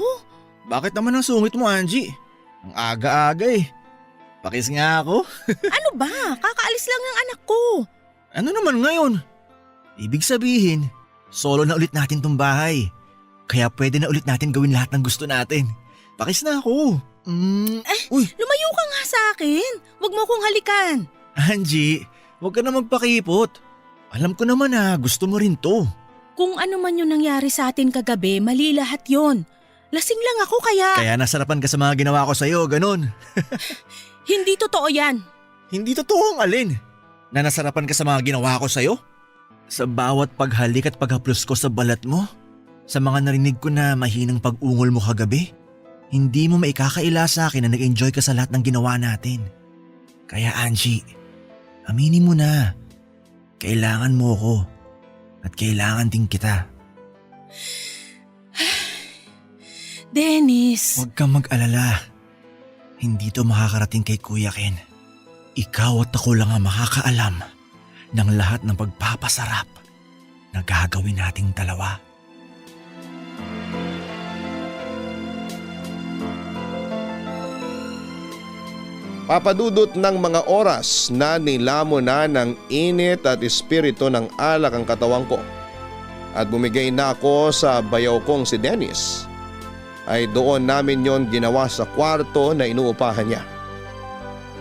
Bakit naman ang sungit mo, Angie? Ang aga-aga eh. Pakis nga ako. Ano ba? Kakaalis lang ng anak ko. Ano naman ngayon? Ibig sabihin, solo na ulit natin tong bahay. Kaya pwede na ulit natin gawin lahat ng gusto natin. Pakis na ako. Uy, Lumayo ka nga sa akin. Huwag mo akong halikan. Angie, huwag ka na magpakipot. Alam ko naman na gusto mo rin to. Kung ano man yung nangyari sa atin kagabi, mali lahat yon. Lasing lang ako kaya… Kaya nasarapan ka sa mga ginawa ko sa'yo, ganun. Hindi totoo yan. Hindi totoo ang alin. Na nasarapan ka sa mga ginawa ko sa'yo? Sa bawat paghalik at paghaplos ko sa balat mo? Sa mga narinig ko na mahinang pag-ungol mo kagabi? Hindi mo maikakaila sa akin na nag-enjoy ka sa lahat ng ginawa natin. Kaya Angie, aminin mo na. Kailangan mo ko. At kailangan din kita. Dennis. Huwag kang mag-alala. Hindi to makakarating kay Kuya Ken. Ikaw at ako lang ang makakaalam ng lahat ng pagpapasarap na gagawin nating dalawa. Papadudot ng mga oras na nilamo na ng init at espiritu ng alak ang katawan ko at bumigay na ako sa bayaw kong si Dennis, ay doon namin yon ginawa sa kwarto na inuupahan niya.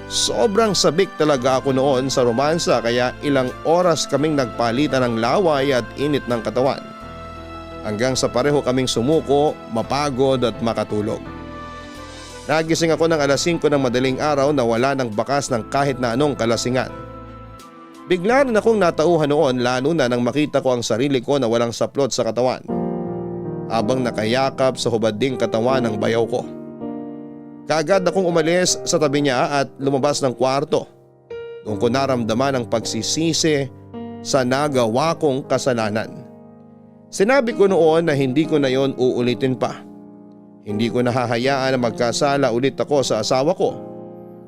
Sobrang sabik talaga ako noon sa romansa kaya ilang oras kaming nagpalitan ng laway at init ng katawan. Hanggang sa pareho kaming sumuko, mapagod at makatulog. Nagising ako ng alas 5 ng madaling araw na wala ng bakas ng kahit na anong kalasingan. Bigla rin akong natauhan noon lalo na nang makita ko ang sarili ko na walang saplot sa katawan habang nakayakap sa hubad ding katawan ng bayaw ko. Kaagad akong umalis sa tabi niya at lumabas ng kwarto. Doon ko naramdaman ang pagsisisi sa nagawa kong kasalanan. Sinabi ko noon na hindi ko na yon uulitin pa. Hindi ko nahahayaan na magkasala ulit ako sa asawa ko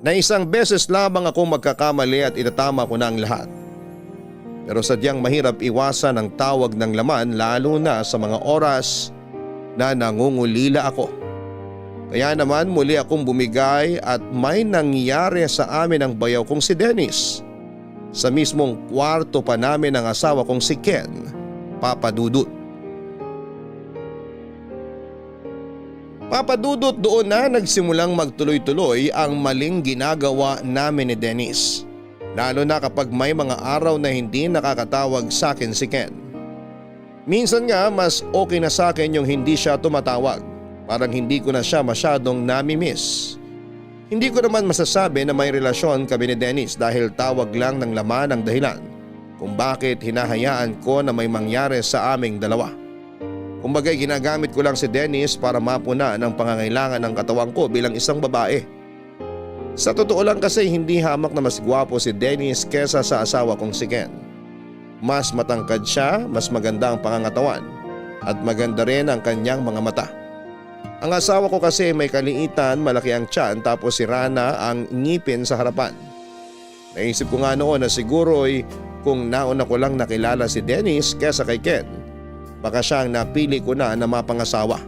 na isang beses lamang akong magkakamali at itatama ko na ang lahat. Pero sadyang mahirap iwasan ang tawag ng laman lalo na sa mga oras na nangungulila ako. Kaya naman muli akong bumigay at may nangyari sa amin ang bayaw kong si Dennis. Sa mismong kwarto pa namin ng asawa kong si Ken, Papadudot. Papadudot, doon na nagsimulang magtuloy-tuloy ang maling ginagawa namin ni Dennis. Lalo na kapag may mga araw na hindi nakakatawag sa akin si Ken. Minsan nga mas okay na sa akin yung hindi siya tumatawag. Parang hindi ko na siya masyadong nami-miss. Hindi ko naman masasabi na may relasyon kami ni Dennis dahil tawag lang ng laman ang dahilan kung bakit hinahayaan ko na may mangyari sa aming dalawa. Kumbagay ginagamit ko lang si Dennis para mapuna ng pangangailangan ng katawan ko bilang isang babae. Sa totoo lang kasi hindi hamak na mas gwapo si Dennis kesa sa asawa kong si Ken. Mas matangkad siya, mas maganda ang pangangatawan at maganda rin ang kanyang mga mata. Ang asawa ko kasi may kaliitan, malaki ang tiyan tapos sira na ang ngipin sa harapan. Naisip ko nga noon na siguro'y kung nauna ko lang nakilala si Dennis kesa kay Ken, baka siya ang napili ko na mapangasawa.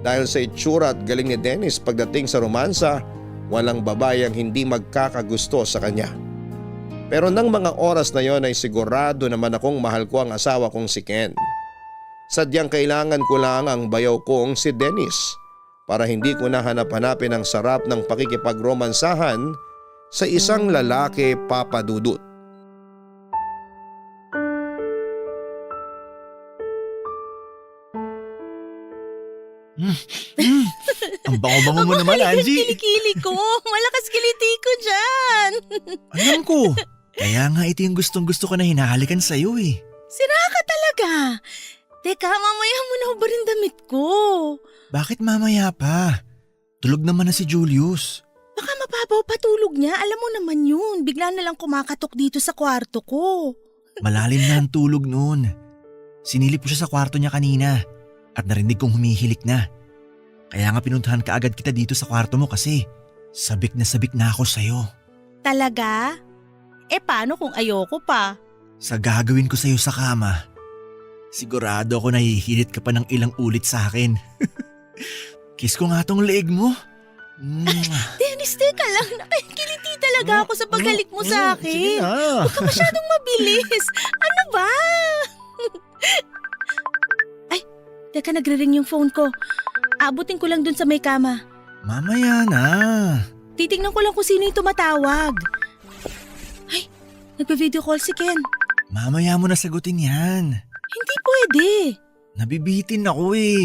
Dahil sa itsura at galing ni Dennis pagdating sa romansa, walang babae ang hindi magkakagusto sa kanya. Pero nang mga oras na yon ay sigurado naman akong mahal ko ang asawa kong si Ken. Sadyang kailangan ko lang ang bayaw kong si Dennis para hindi ko na hanap-hanapin ang sarap ng pakikipagromansahan sa isang lalaki, Papa Dudut. Ang bango-bango mo naman, Angie. Kilikili ko. Malakas kiliti ko dyan. Alam ko. Kaya nga ito yung gustong-gusto ko na hinahalikan sa'yo eh. Sira ka talaga. Teka, mamaya mo na ba rin damit ko? Bakit mamaya pa? Tulog naman na si Julius. Baka mababaw patulog niya. Alam mo naman yun. Bigla na lang kumakatok dito sa kwarto ko. Malalim na ang tulog noon. Sinilip ko siya sa kwarto niya kanina at narinig kong humihilik na. Kaya nga pinuntahan ka agad kita dito sa kwarto mo kasi sabik na ako sa'yo. Talaga? Paano kung ayoko pa? Sa gagawin ko sa'yo sa kama, sigurado ako nahihilit ka pa ng ilang ulit sa akin. Kiss ko nga tong leeg mo. Dennis, teka lang. Nakikiliti talaga ako sa paghalik mo sa akin. Sige na. Huwag ka masyadong mabilis. Ano ba? Ay, teka, nagre-ring yung phone ko. Abutin ko lang dun sa may kama. Mamaya na. Titignan ko lang kung sino yung tumatawag. Ay, nagpa-video call si Ken. Mamaya mo na sagutin yan. Hindi pwede. Nabibitin ako eh.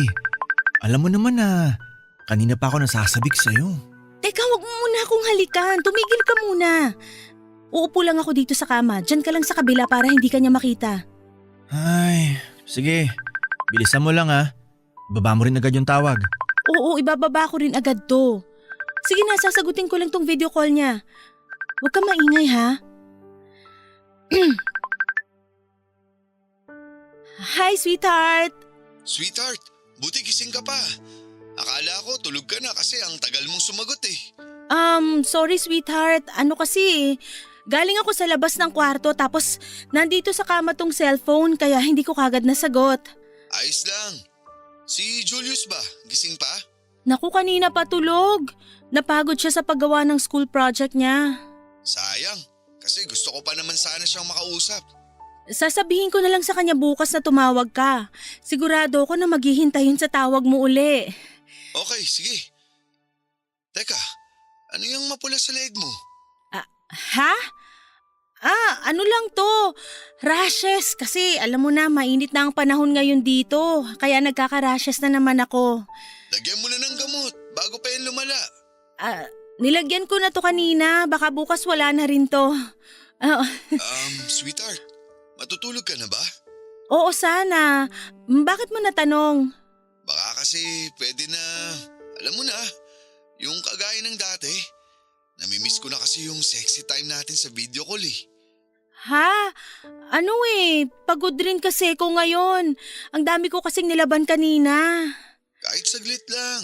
Alam mo naman na, kanina pa ako nasasabik sa'yo. Teka, wag mo muna akong halikan. Tumigil ka muna. Uupo lang ako dito sa kama. Diyan ka lang sa kabila para hindi ka niya makita. Ay, sige. Bilisan mo lang ha. Baba mo rin agad yung tawag. Oo, ibababa ko rin agad to. Sige na, sasagutin ko lang tong video call niya. Huwag ka maingay ha. Hi, sweetheart. Sweetheart, buti gising ka pa. Akala ko tulog ka na kasi ang tagal mong sumagot eh. Sorry sweetheart. Ano kasi galing ako sa labas ng kwarto tapos nandito sa kama tong cellphone kaya hindi ko kagad nasagot. Ayos lang. Si Julius ba? Gising pa? Naku, kanina pa tulog. Napagod siya sa paggawa ng school project niya. Sayang, kasi gusto ko pa naman sana siyang makausap. Sasabihin ko na lang sa kanya bukas na tumawag ka. Sigurado ako na maghihintay yun sa tawag mo uli. Okay, sige. Teka, ano yung mapula sa leeg mo? Ha? Ano lang to? Rashes kasi alam mo na mainit na ang panahon ngayon dito. Kaya nagkaka-rashes na naman ako. Lagyan mo na ng gamot bago pa yan lumala. Nilagyan ko na to kanina. Baka bukas wala na rin to. Sweetheart, matutulog ka na ba? Oo sana. Bakit mo natanong? Baka kasi pwede na, alam mo na, yung kagaya ng dati. Namimiss ko na kasi yung sexy time natin sa video call eh. Ha? Ano pagod rin kasi ko ngayon. Ang dami ko kasing nilaban kanina. Kahit saglit lang.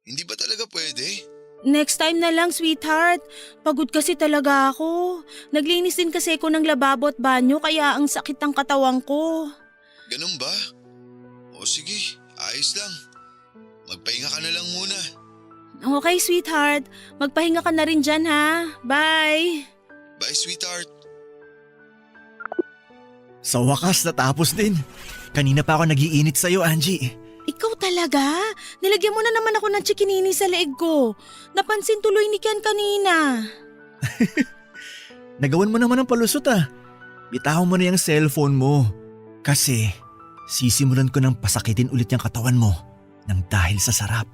Hindi ba talaga pwede? Next time na lang, sweetheart. Pagod kasi talaga ako. Naglinis din kasi ako ng lababo at banyo kaya ang sakit ng katawan ko. Ganun ba? O sige, ayos lang. Magpahinga ka na lang muna. Okay, sweetheart. Magpahinga ka na rin dyan, ha? Bye! Bye, sweetheart. Sa wakas natapos din. Kanina pa ako nagiinit sa'yo, Angie. Ikaw talaga? Nilagyan mo na naman ako ng chikinini sa leeg ko. Napansin tuloy ni Ken kanina. Nagawan mo naman ng palusot ah. Bitaw mo na yung cellphone mo. Kasi sisimulan ko ng pasakitin ulit yung katawan mo nang dahil sa sarap.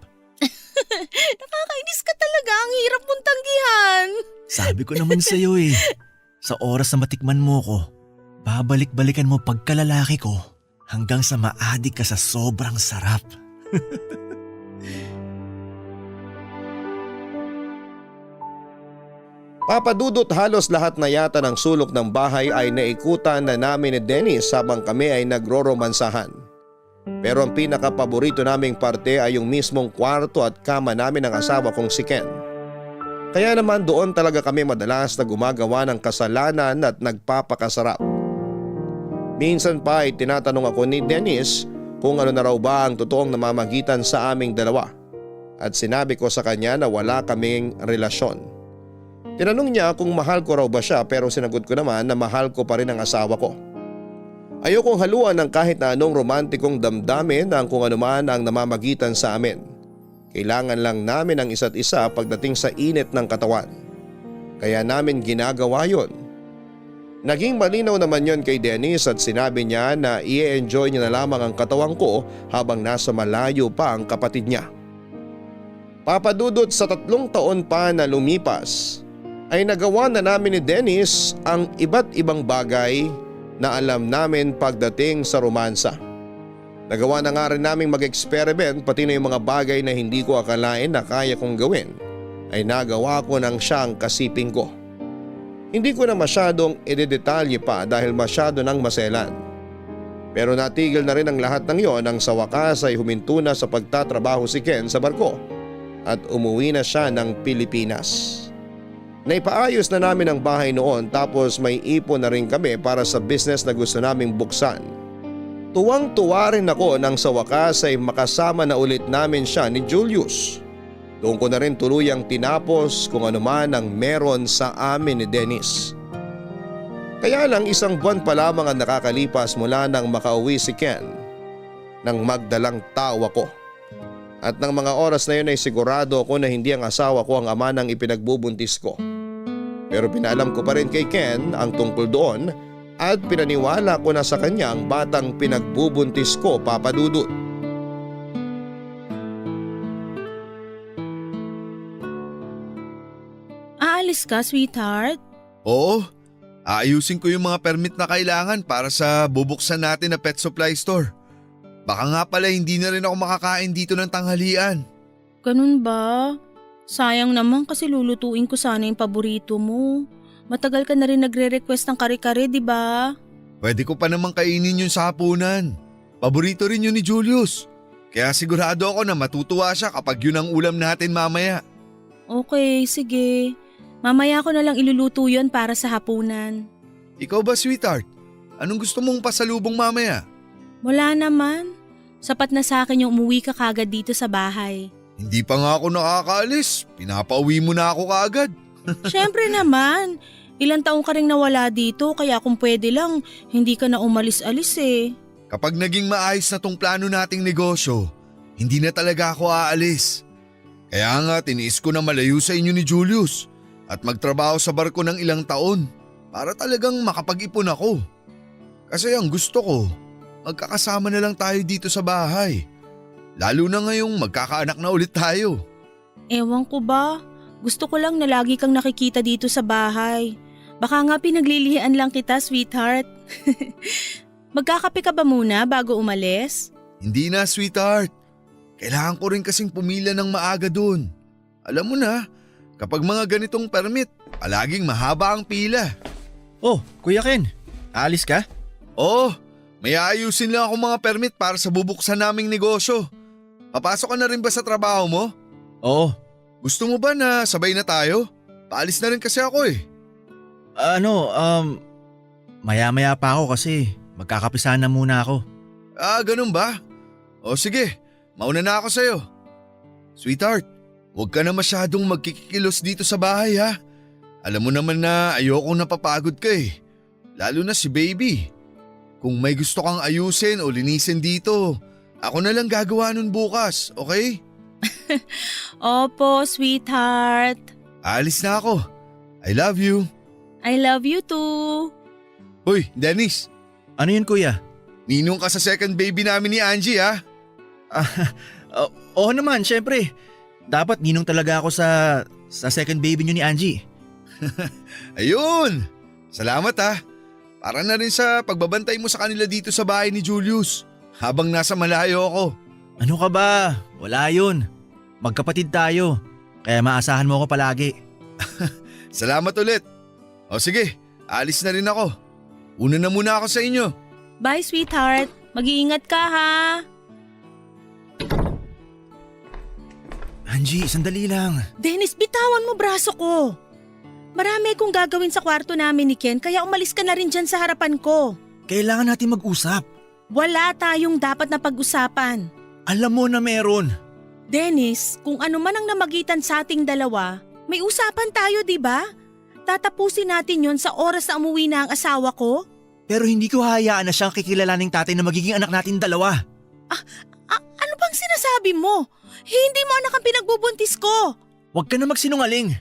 Nakakainis ka talaga. Ang hirap mong tanggihan. Sabi ko naman sa'yo eh. Sa oras na matikman mo ko, babalik-balikan mo pagkalalaki ko hanggang sa maadik ka sa sobrang sarap. Papadudot halos lahat na yata ng sulok ng bahay ay naikutan na namin ni Dennis habang kami ay nagroromansahan. Pero ang pinakapaborito naming parte ay yung mismong kwarto at kama namin ng asawa kong si Ken. Kaya naman doon talaga kami madalas na gumagawa ng kasalanan at nagpapakasarap. Minsan pa ay tinatanong ako ni Dennis kung ano na raw ba ang totoong namamagitan sa aming dalawa at sinabi ko sa kanya na wala kaming relasyon. Tinanong niya kung mahal ko raw ba siya pero sinagot ko naman na mahal ko pa rin ang asawa ko. Ayokong haluan ng kahit na anong romantikong damdamin ng kung anuman ang namamagitan sa amin. Kailangan lang namin ang isa't isa pagdating sa init ng katawan. Kaya namin ginagawa yon. Naging malinaw naman yon kay Dennis at sinabi niya na i-enjoy niya na lamang ang katawan ko habang nasa malayo pa ang kapatid niya. Papadudot sa 3 taon pa na lumipas ay nagawa na namin ni Dennis ang iba't ibang bagay na alam namin pagdating sa romansa. Nagawa na nga rin naming mag-experiment pati na yung mga bagay na hindi ko akalain na kaya kong gawin ay nagawa ko ng siyang kasiping ko. Hindi ko na masyadong idedetalye pa dahil masyado nang maselan. Pero natigil na rin ang lahat ng yon nang sa wakas ay huminto na sa pagtatrabaho si Ken sa barko at umuwi na siya ng Pilipinas. Naipaayos na namin ang bahay noon tapos may ipon na rin kami para sa business na gusto naming buksan. Tuwang-tuwa rin ako nang sa wakas ay makasama na ulit namin siya ni Julius. Doon ko na rin tuluyang tinapos kung ano man ang meron sa amin ni Dennis. Kaya lang 1 buwan pa lamang ang nakakalipas mula nang makauwi si Ken nang magdalang tawa ko. At ng mga oras na yun ay sigurado ako na hindi ang asawa ko ang ama ng ipinagbubuntis ko. Pero pinaalam ko pa rin kay Ken ang tungkol doon at pinaniwala ko na sa kanya ang batang pinagbubuntis ko, Papa Dudut. Aalis ka, sweetheart? Oo, aayusin ko yung mga permit na kailangan para sa bubuksan natin na pet supply store. Baka nga pala hindi na rin ako makakain dito ng tanghalian. Ganun ba? Sayang naman kasi lulutuin ko sana yung paborito mo. Matagal ka na rin nagre-request ng kare-kare, di ba? Pwede ko pa namang kainin yun sa hapunan. Paborito rin yun ni Julius. Kaya sigurado ako na matutuwa siya kapag yun ang ulam natin mamaya. Okay, sige. Mamaya ko na lang iluluto yun para sa hapunan. Ikaw ba, sweetheart? Anong gusto mong pasalubong mamaya? Wala naman. Sapat na sa akin yung umuwi ka kagad dito sa bahay. Hindi pa nga ako nakakaalis. Pinapauwi mo na ako kaagad. Siyempre naman. Ilang taong ka rin nawala dito kaya kung pwede lang, hindi ka na umalis-alis eh. Kapag naging maayos na tong plano nating negosyo, hindi na talaga ako aalis. Kaya nga tiniis ko na malayo sa inyo ni Julius at magtrabaho sa barko ng ilang taon para talagang makapag-ipon ako. Kasi ang gusto ko, magkakasama na lang tayo dito sa bahay. Lalo na ngayong magkakaanak na ulit tayo. Ewan ko ba? Gusto ko lang na lagi kang nakikita dito sa bahay. Baka nga pinaglilihian lang kita, sweetheart. Magkakape ka ba muna bago umalis? Hindi na, sweetheart. Kailangan ko rin kasing pumila ng maaga dun. Alam mo na, kapag mga ganitong permit, palaging mahaba ang pila. Oh, Kuya Ken, aalis ka? Oo, may aayusin lang ako mga permit para sa bubuksan naming negosyo. Papasok ka na rin ba sa trabaho mo? Oo. Gusto mo ba na sabay na tayo? Paalis na rin kasi ako eh. Maya-maya pa ako kasi magkakapisahan na muna ako. Ganun ba? O sige, mauna na ako sa'yo. Sweetheart, huwag ka na masyadong magkikilos dito sa bahay ha. Alam mo naman na ayokong napapagod ka eh. Lalo na si baby. Kung may gusto kang ayusin o linisin dito, ako na lang gagawa nun bukas, okay? Opo, sweetheart. Aalis na ako. I love you. I love you too. Hoy, Dennis. Ano yun, Kuya? Ninong ka sa second baby namin ni Angie ha? Oo naman, syempre. Dapat ninong talaga ako sa second baby niyo ni Angie. Ayun! Salamat ha. Para na rin sa pagbabantay mo sa kanila dito sa bahay ni Julius habang nasa malayo ako. Ano ka ba? Wala yun. Magkapatid tayo. Kaya maasahan mo ako palagi. Salamat ulit. O sige, alis na rin ako. Una na muna ako sa inyo. Bye, sweetheart. Mag-iingat ka ha. Angie, sandali lang. Dennis, bitawan mo braso ko. Marami akong gagawin sa kwarto namin ni Ken kaya umalis ka na rin dyan sa harapan ko. Kailangan natin mag-usap. Wala tayong dapat na pag-usapan. Alam mo na meron. Dennis, kung ano man ang namagitan sa ating dalawa, may usapan tayo, di ba? Tatapusin natin yon sa oras na umuwi na ang asawa ko. Pero hindi ko hayaan na siyang kikilalaning tatay na magiging anak natin dalawa. Ano bang sinasabi mo? Hindi mo anak ang pinagbubuntis ko. Huwag ka na magsinungaling.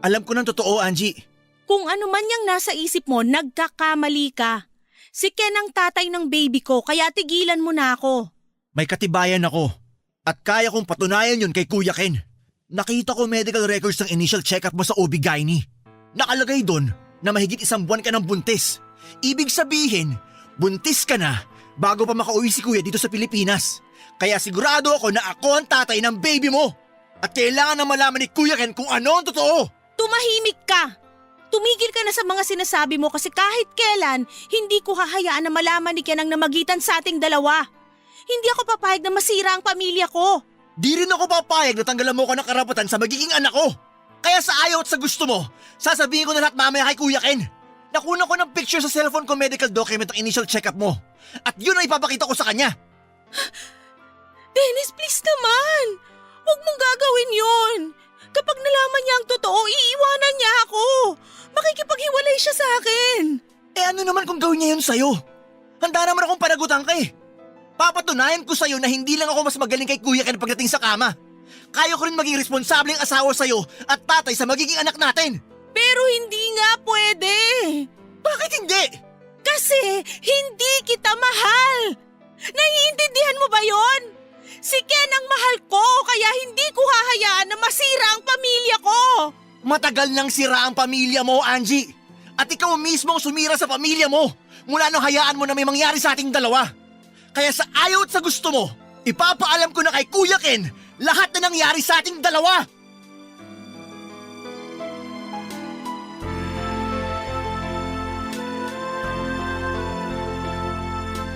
Alam ko ng totoo, Angie. Kung ano man yang nasa isip mo, nagkakamali ka. Si Ken ang tatay ng baby ko, kaya tigilan mo na ako. May katibayan ako. At kaya kong patunayan yun kay Kuya Ken. Nakita ko medical records ng initial check-up mo sa OB-GYN. Nakalagay doon na mahigit 1 buwan ka ng buntis. Ibig sabihin, buntis ka na bago pa makauwi si Kuya dito sa Pilipinas. Kaya sigurado ako na ako ang tatay ng baby mo. At kailangan na malaman ni Kuya Ken kung ano ang totoo. Tumahimik ka! Tumigil ka na sa mga sinasabi mo kasi kahit kailan, hindi ko hahayaan na malaman ni Ken ang namagitan sa ating dalawa. Hindi ako papayag na masira ang pamilya ko. Di rin ako papayag na tanggalan mo ko ng karapatan sa magiging anak ko. Kaya sa ayaw at sa gusto mo, sasabihin ko na lahat mamaya kay Kuya Ken. Nakuna ko ng picture sa cellphone ko medical document ng initial check-up mo. At yun ang ipapakita ko sa kanya. Dennis, please naman! Huwag mong gagawin yun! Kapag nalaman niya ang totoo, iiwanan niya ako! Makikipaghiwalay siya sa akin! Eh ano naman kung gawin niya yun sa'yo? Handa naman akong panagutan ka eh. Papatunayan ko sa'yo na hindi lang ako mas magaling kay Kuya Ken pagdating sa kama. Kaya ko rin maging responsableng asawa sa'yo at tatay sa magiging anak natin. Pero hindi nga pwede! Bakit hindi? Kasi hindi kita mahal! Naiintindihan mo ba yon? Si Ken ang mahal ko kaya hindi ko hahayaan na masira ang pamilya ko! Matagal nang sira ang pamilya mo, Angie. At ikaw mismo ang sumira sa pamilya mo mula nung hayaan mo na may mangyari sa ating dalawa. Kaya sa ayaw at sa gusto mo, ipapaalam ko na kay Kuya Ken lahat na nangyari sa ating dalawa.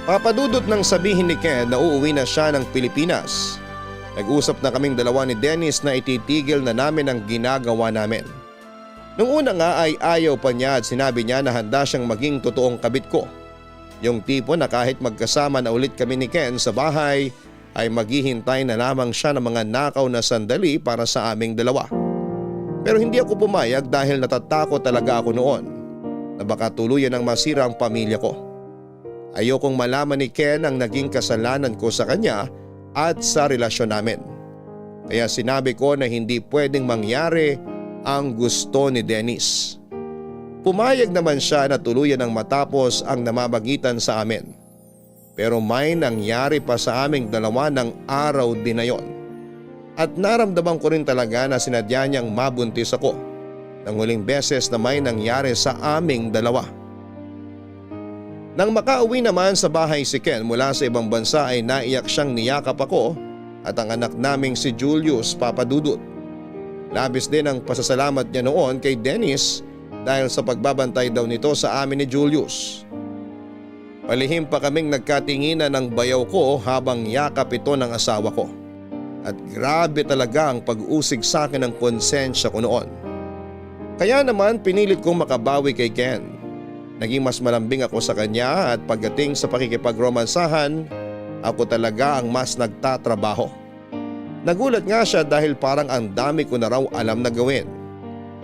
Papadudot nang sabihin ni Ken na uuwi na siya ng Pilipinas. Nag-usap na kaming dalawa ni Dennis na ititigil na namin ang ginagawa namin. Nung una nga ay ayaw pa niya at sinabi niya na handa siyang maging totoong kabit ko. Yung tipo na kahit magkasama na ulit kami ni Ken sa bahay ay maghihintay na lamang siya ng mga nakaw na sandali para sa aming dalawa. Pero hindi ako pumayag dahil natatakot talaga ako noon na baka tuluyan ang masira ang pamilya ko. Ayokong malaman ni Ken ang naging kasalanan ko sa kanya at sa relasyon namin. Kaya sinabi ko na hindi pwedeng mangyari ang gusto ni Dennis. Pumayag naman siya na tuluyan ang matapos ang namamagitan sa amin. Pero may nangyari pa sa aming dalawa ng araw din na yon. At naramdaman ko rin talaga na sinadya niyang mabuntis ako ng huling beses na may nangyari sa aming dalawa. Nang makauwi naman sa bahay si Ken mula sa ibang bansa ay naiyak siyang niyakap ako at ang anak naming si Julius, Papadudot. Labis din ang pasasalamat niya noon kay Dennis dahil sa pagbabantay daw nito sa amin ni Julius. Palihim pa kaming nagkatinginan ng bayaw ko habang yakap ito ng asawa ko. At grabe talaga ang pag-usig sa akin ng konsensya ko noon. Kaya naman pinilit kong makabawi kay Ken. Naging mas malambing ako sa kanya at pagdating sa pakikipagromansahan, ako talaga ang mas nagtatrabaho. Nagulat nga siya dahil parang ang dami ko na raw alam na gawin.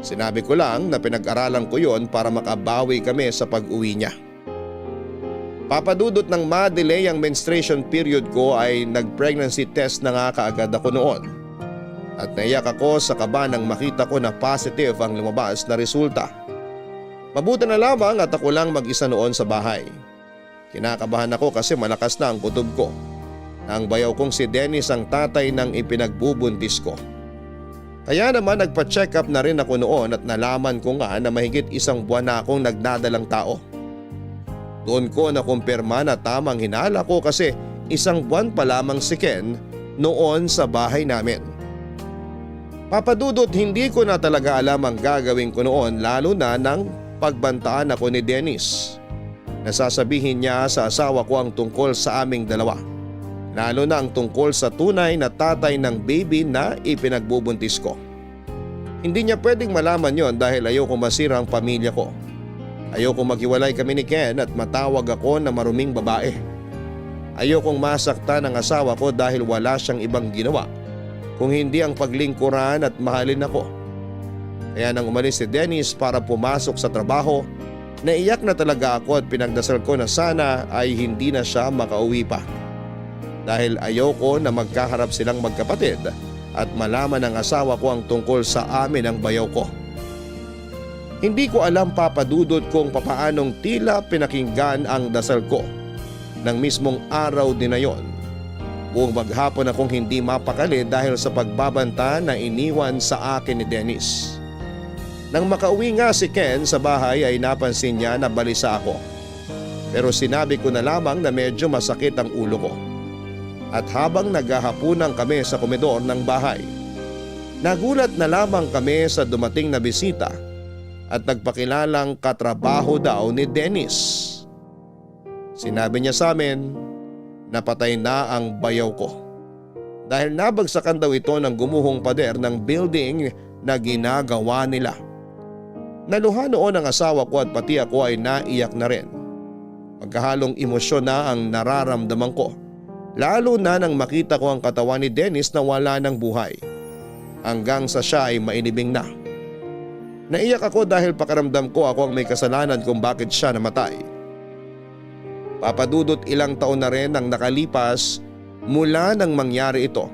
Sinabi ko lang na pinag-aralan ko yon para makabawi kami sa pag-uwi niya. Papadudot ng ma-delay ang menstruation period ko ay nag-pregnancy test na nga kaagad ako noon. At naiyak ako sa kaba nang makita ko na positive ang lumabas na resulta. Mabuti na lamang at ako lang mag-isa noon sa bahay. Kinakabahan ako kasi malakas na ang kutob ko. Ang bayaw kong si Dennis ang tatay ng ipinagbubuntis ko. Kaya naman nagpa-check up na rin ako noon at nalaman ko nga na mahigit 1 buwan na akong nagdadalang tao. Doon ko nakumpirma na tamang hinala ko kasi 1 buwan pa lamang si Ken noon sa bahay namin. Papadudot hindi ko na talaga alam ang gagawin ko noon lalo na nang pagbantaan ako ni Dennis. Nasasabihin niya sa asawa ko ang tungkol sa aming dalawa. Lalo na ang tungkol sa tunay na tatay ng baby na ipinagbubuntis ko. Hindi niya pwedeng malaman yon dahil ayoko masira ang pamilya ko. Ayokong maghiwalay kami ni Ken at matawag ako na maruming babae. Ayokong masaktan ang asawa ko dahil wala siyang ibang ginawa kung hindi ang paglingkuran at mahalin ako. Kaya nang umalis si Dennis para pumasok sa trabaho, naiyak na talaga ako at pinagdasal ko na sana ay hindi na siya makauwi pa. Dahil ayoko na magkaharap silang magkapatid at malaman ng asawa ko ang tungkol sa amin ang bayaw ko. Hindi ko alam papadudot kung papaanong tila pinakinggan ang dasal ko ng mismong araw din na yon. Buong maghapon akong hindi mapakali dahil sa pagbabanta na iniwan sa akin ni Dennis. Nang makauwi nga si Ken sa bahay ay napansin niya na balisa ako. Pero sinabi ko na lamang na medyo masakit ang ulo ko. At habang naghahapunan kami sa komedor ng bahay, nagulat na lamang kami sa dumating na bisita at nagpakilalang katrabaho daw ni Dennis. Sinabi niya sa amin na patay na ang bayaw ko dahil nabagsakan daw ito ng gumuhong pader ng building na ginagawa nila. Naluha noon ang asawa ko at pati ako ay naiyak na rin. Magkahalong emosyon na ang nararamdaman ko, lalo na nang makita ko ang katawan ni Dennis na wala ng buhay hanggang sa siya ay mainibing na. Naiyak ako dahil pakiramdam ko ako ang may kasalanan kung bakit siya namatay. Papadudot ilang taon na rin ang nakalipas mula nang mangyari ito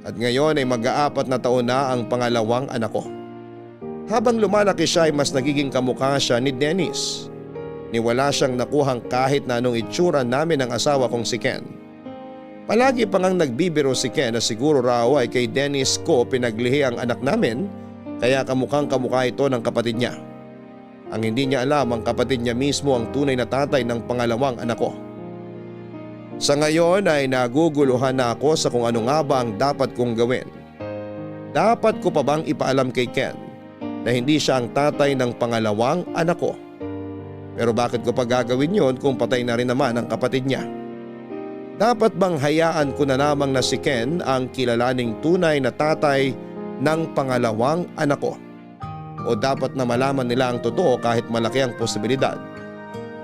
at ngayon ay mag-aapat na taon na ang pangalawang anak ko. Habang lumalaki siya ay mas nagiging kamukha siya ni Dennis. Ni wala siyang nakuhang kahit na anong itsura namin ng asawa kong si Ken. Palagi pa ngang nagbibiro si Ken na siguro raw ay kay Dennis ko pinaglihi ang anak namin kaya kamukhang kamukha ito ng kapatid niya. Ang hindi niya alam, ang kapatid niya mismo ang tunay na tatay ng pangalawang anak ko. Sa ngayon ay naguguluhan na ako sa kung ano nga ba ang dapat kong gawin. Dapat ko pa bang ipaalam kay Ken na hindi siya ang tatay ng pangalawang anak ko? Pero bakit ko pa gagawin yon kung patay na rin naman ang kapatid niya? Dapat bang hayaan ko na lamang na si Ken ang kilalaning tunay na tatay ng pangalawang anak ko? O dapat na malaman nila ang totoo kahit malaki ang posibilidad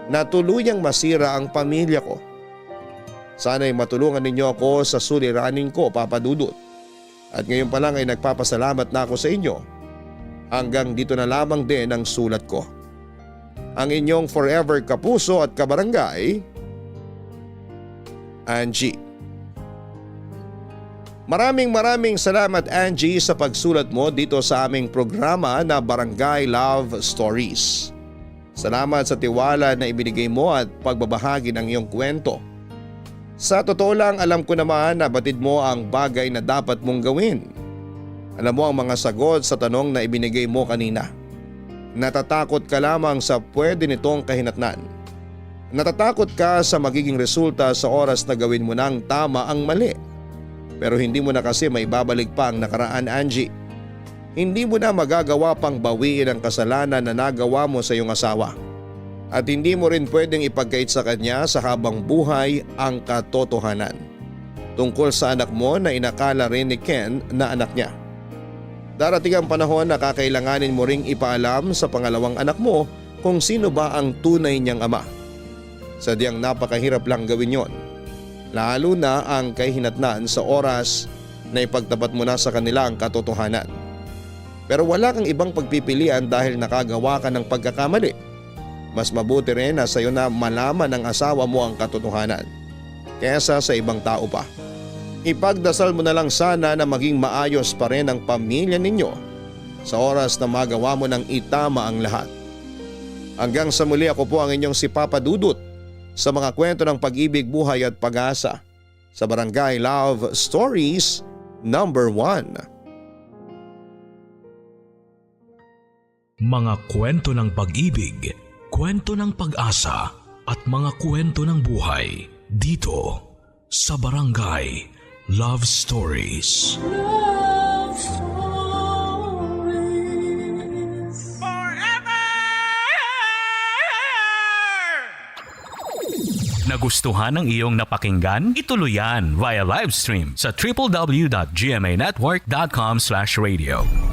na tuluyang masira ang pamilya ko? Sana'y matulungan ninyo ako sa suliranin ko, Papa Dudut. At ngayon pa lang ay nagpapasalamat na ako sa inyo. Hanggang dito na lamang din ang sulat ko. Ang inyong forever kapuso at kabarangay, Angie. Maraming salamat Angie sa pagsulat mo dito sa aming programa na Barangay Love Stories. Salamat sa tiwala na ibinigay mo at pagbabahagi ng iyong kwento. Sa totoo lang alam ko naman na batid mo ang bagay na dapat mong gawin. Alam mo ang mga sagot sa tanong na ibinigay mo kanina. Natatakot ka lamang sa pwede nitong kahinatnan. Natatakot ka sa magiging resulta sa oras na gawin mo ng tama ang mali. Pero hindi mo na kasi maibabalik pa ang nakaraan, Angie. Hindi mo na magagawa pang bawiin ang kasalanan na nagawa mo sa iyong asawa. At hindi mo rin pwedeng ipagkait sa kanya sa habang buhay ang katotohanan tungkol sa anak mo na inakala rin ni Ken na anak niya. Darating ang panahon na kakailanganin mo ring ipaalam sa pangalawang anak mo kung sino ba ang tunay niyang ama. Sadyang napakahirap lang gawin yon. Lalo na ang kahinatnan sa oras na ipagtapat mo na sa kanila ang katotohanan. Pero wala kang ibang pagpipilian dahil nakagawa ka ng pagkakamali. Mas mabuti rin na sa iyo na malaman ng asawa mo ang katotohanan kaysa sa ibang tao pa. Ipagdasal mo na lang sana na maging maayos pa rin ang pamilya ninyo sa oras na magawa mo ng itama ang lahat. Hanggang sa muli, ako po ang inyong si Papa Dudut sa mga kwento ng pag-ibig, buhay at pag-asa sa Barangay Love Stories number 1. Mga kwento ng pag-ibig, kwento ng pag-asa at mga kwento ng buhay dito sa Barangay Love Stories. Love Stories. Nagustuhan ng iyong napakinggan? Ituloy yan via live stream sa www.gmanetwork.com/radio.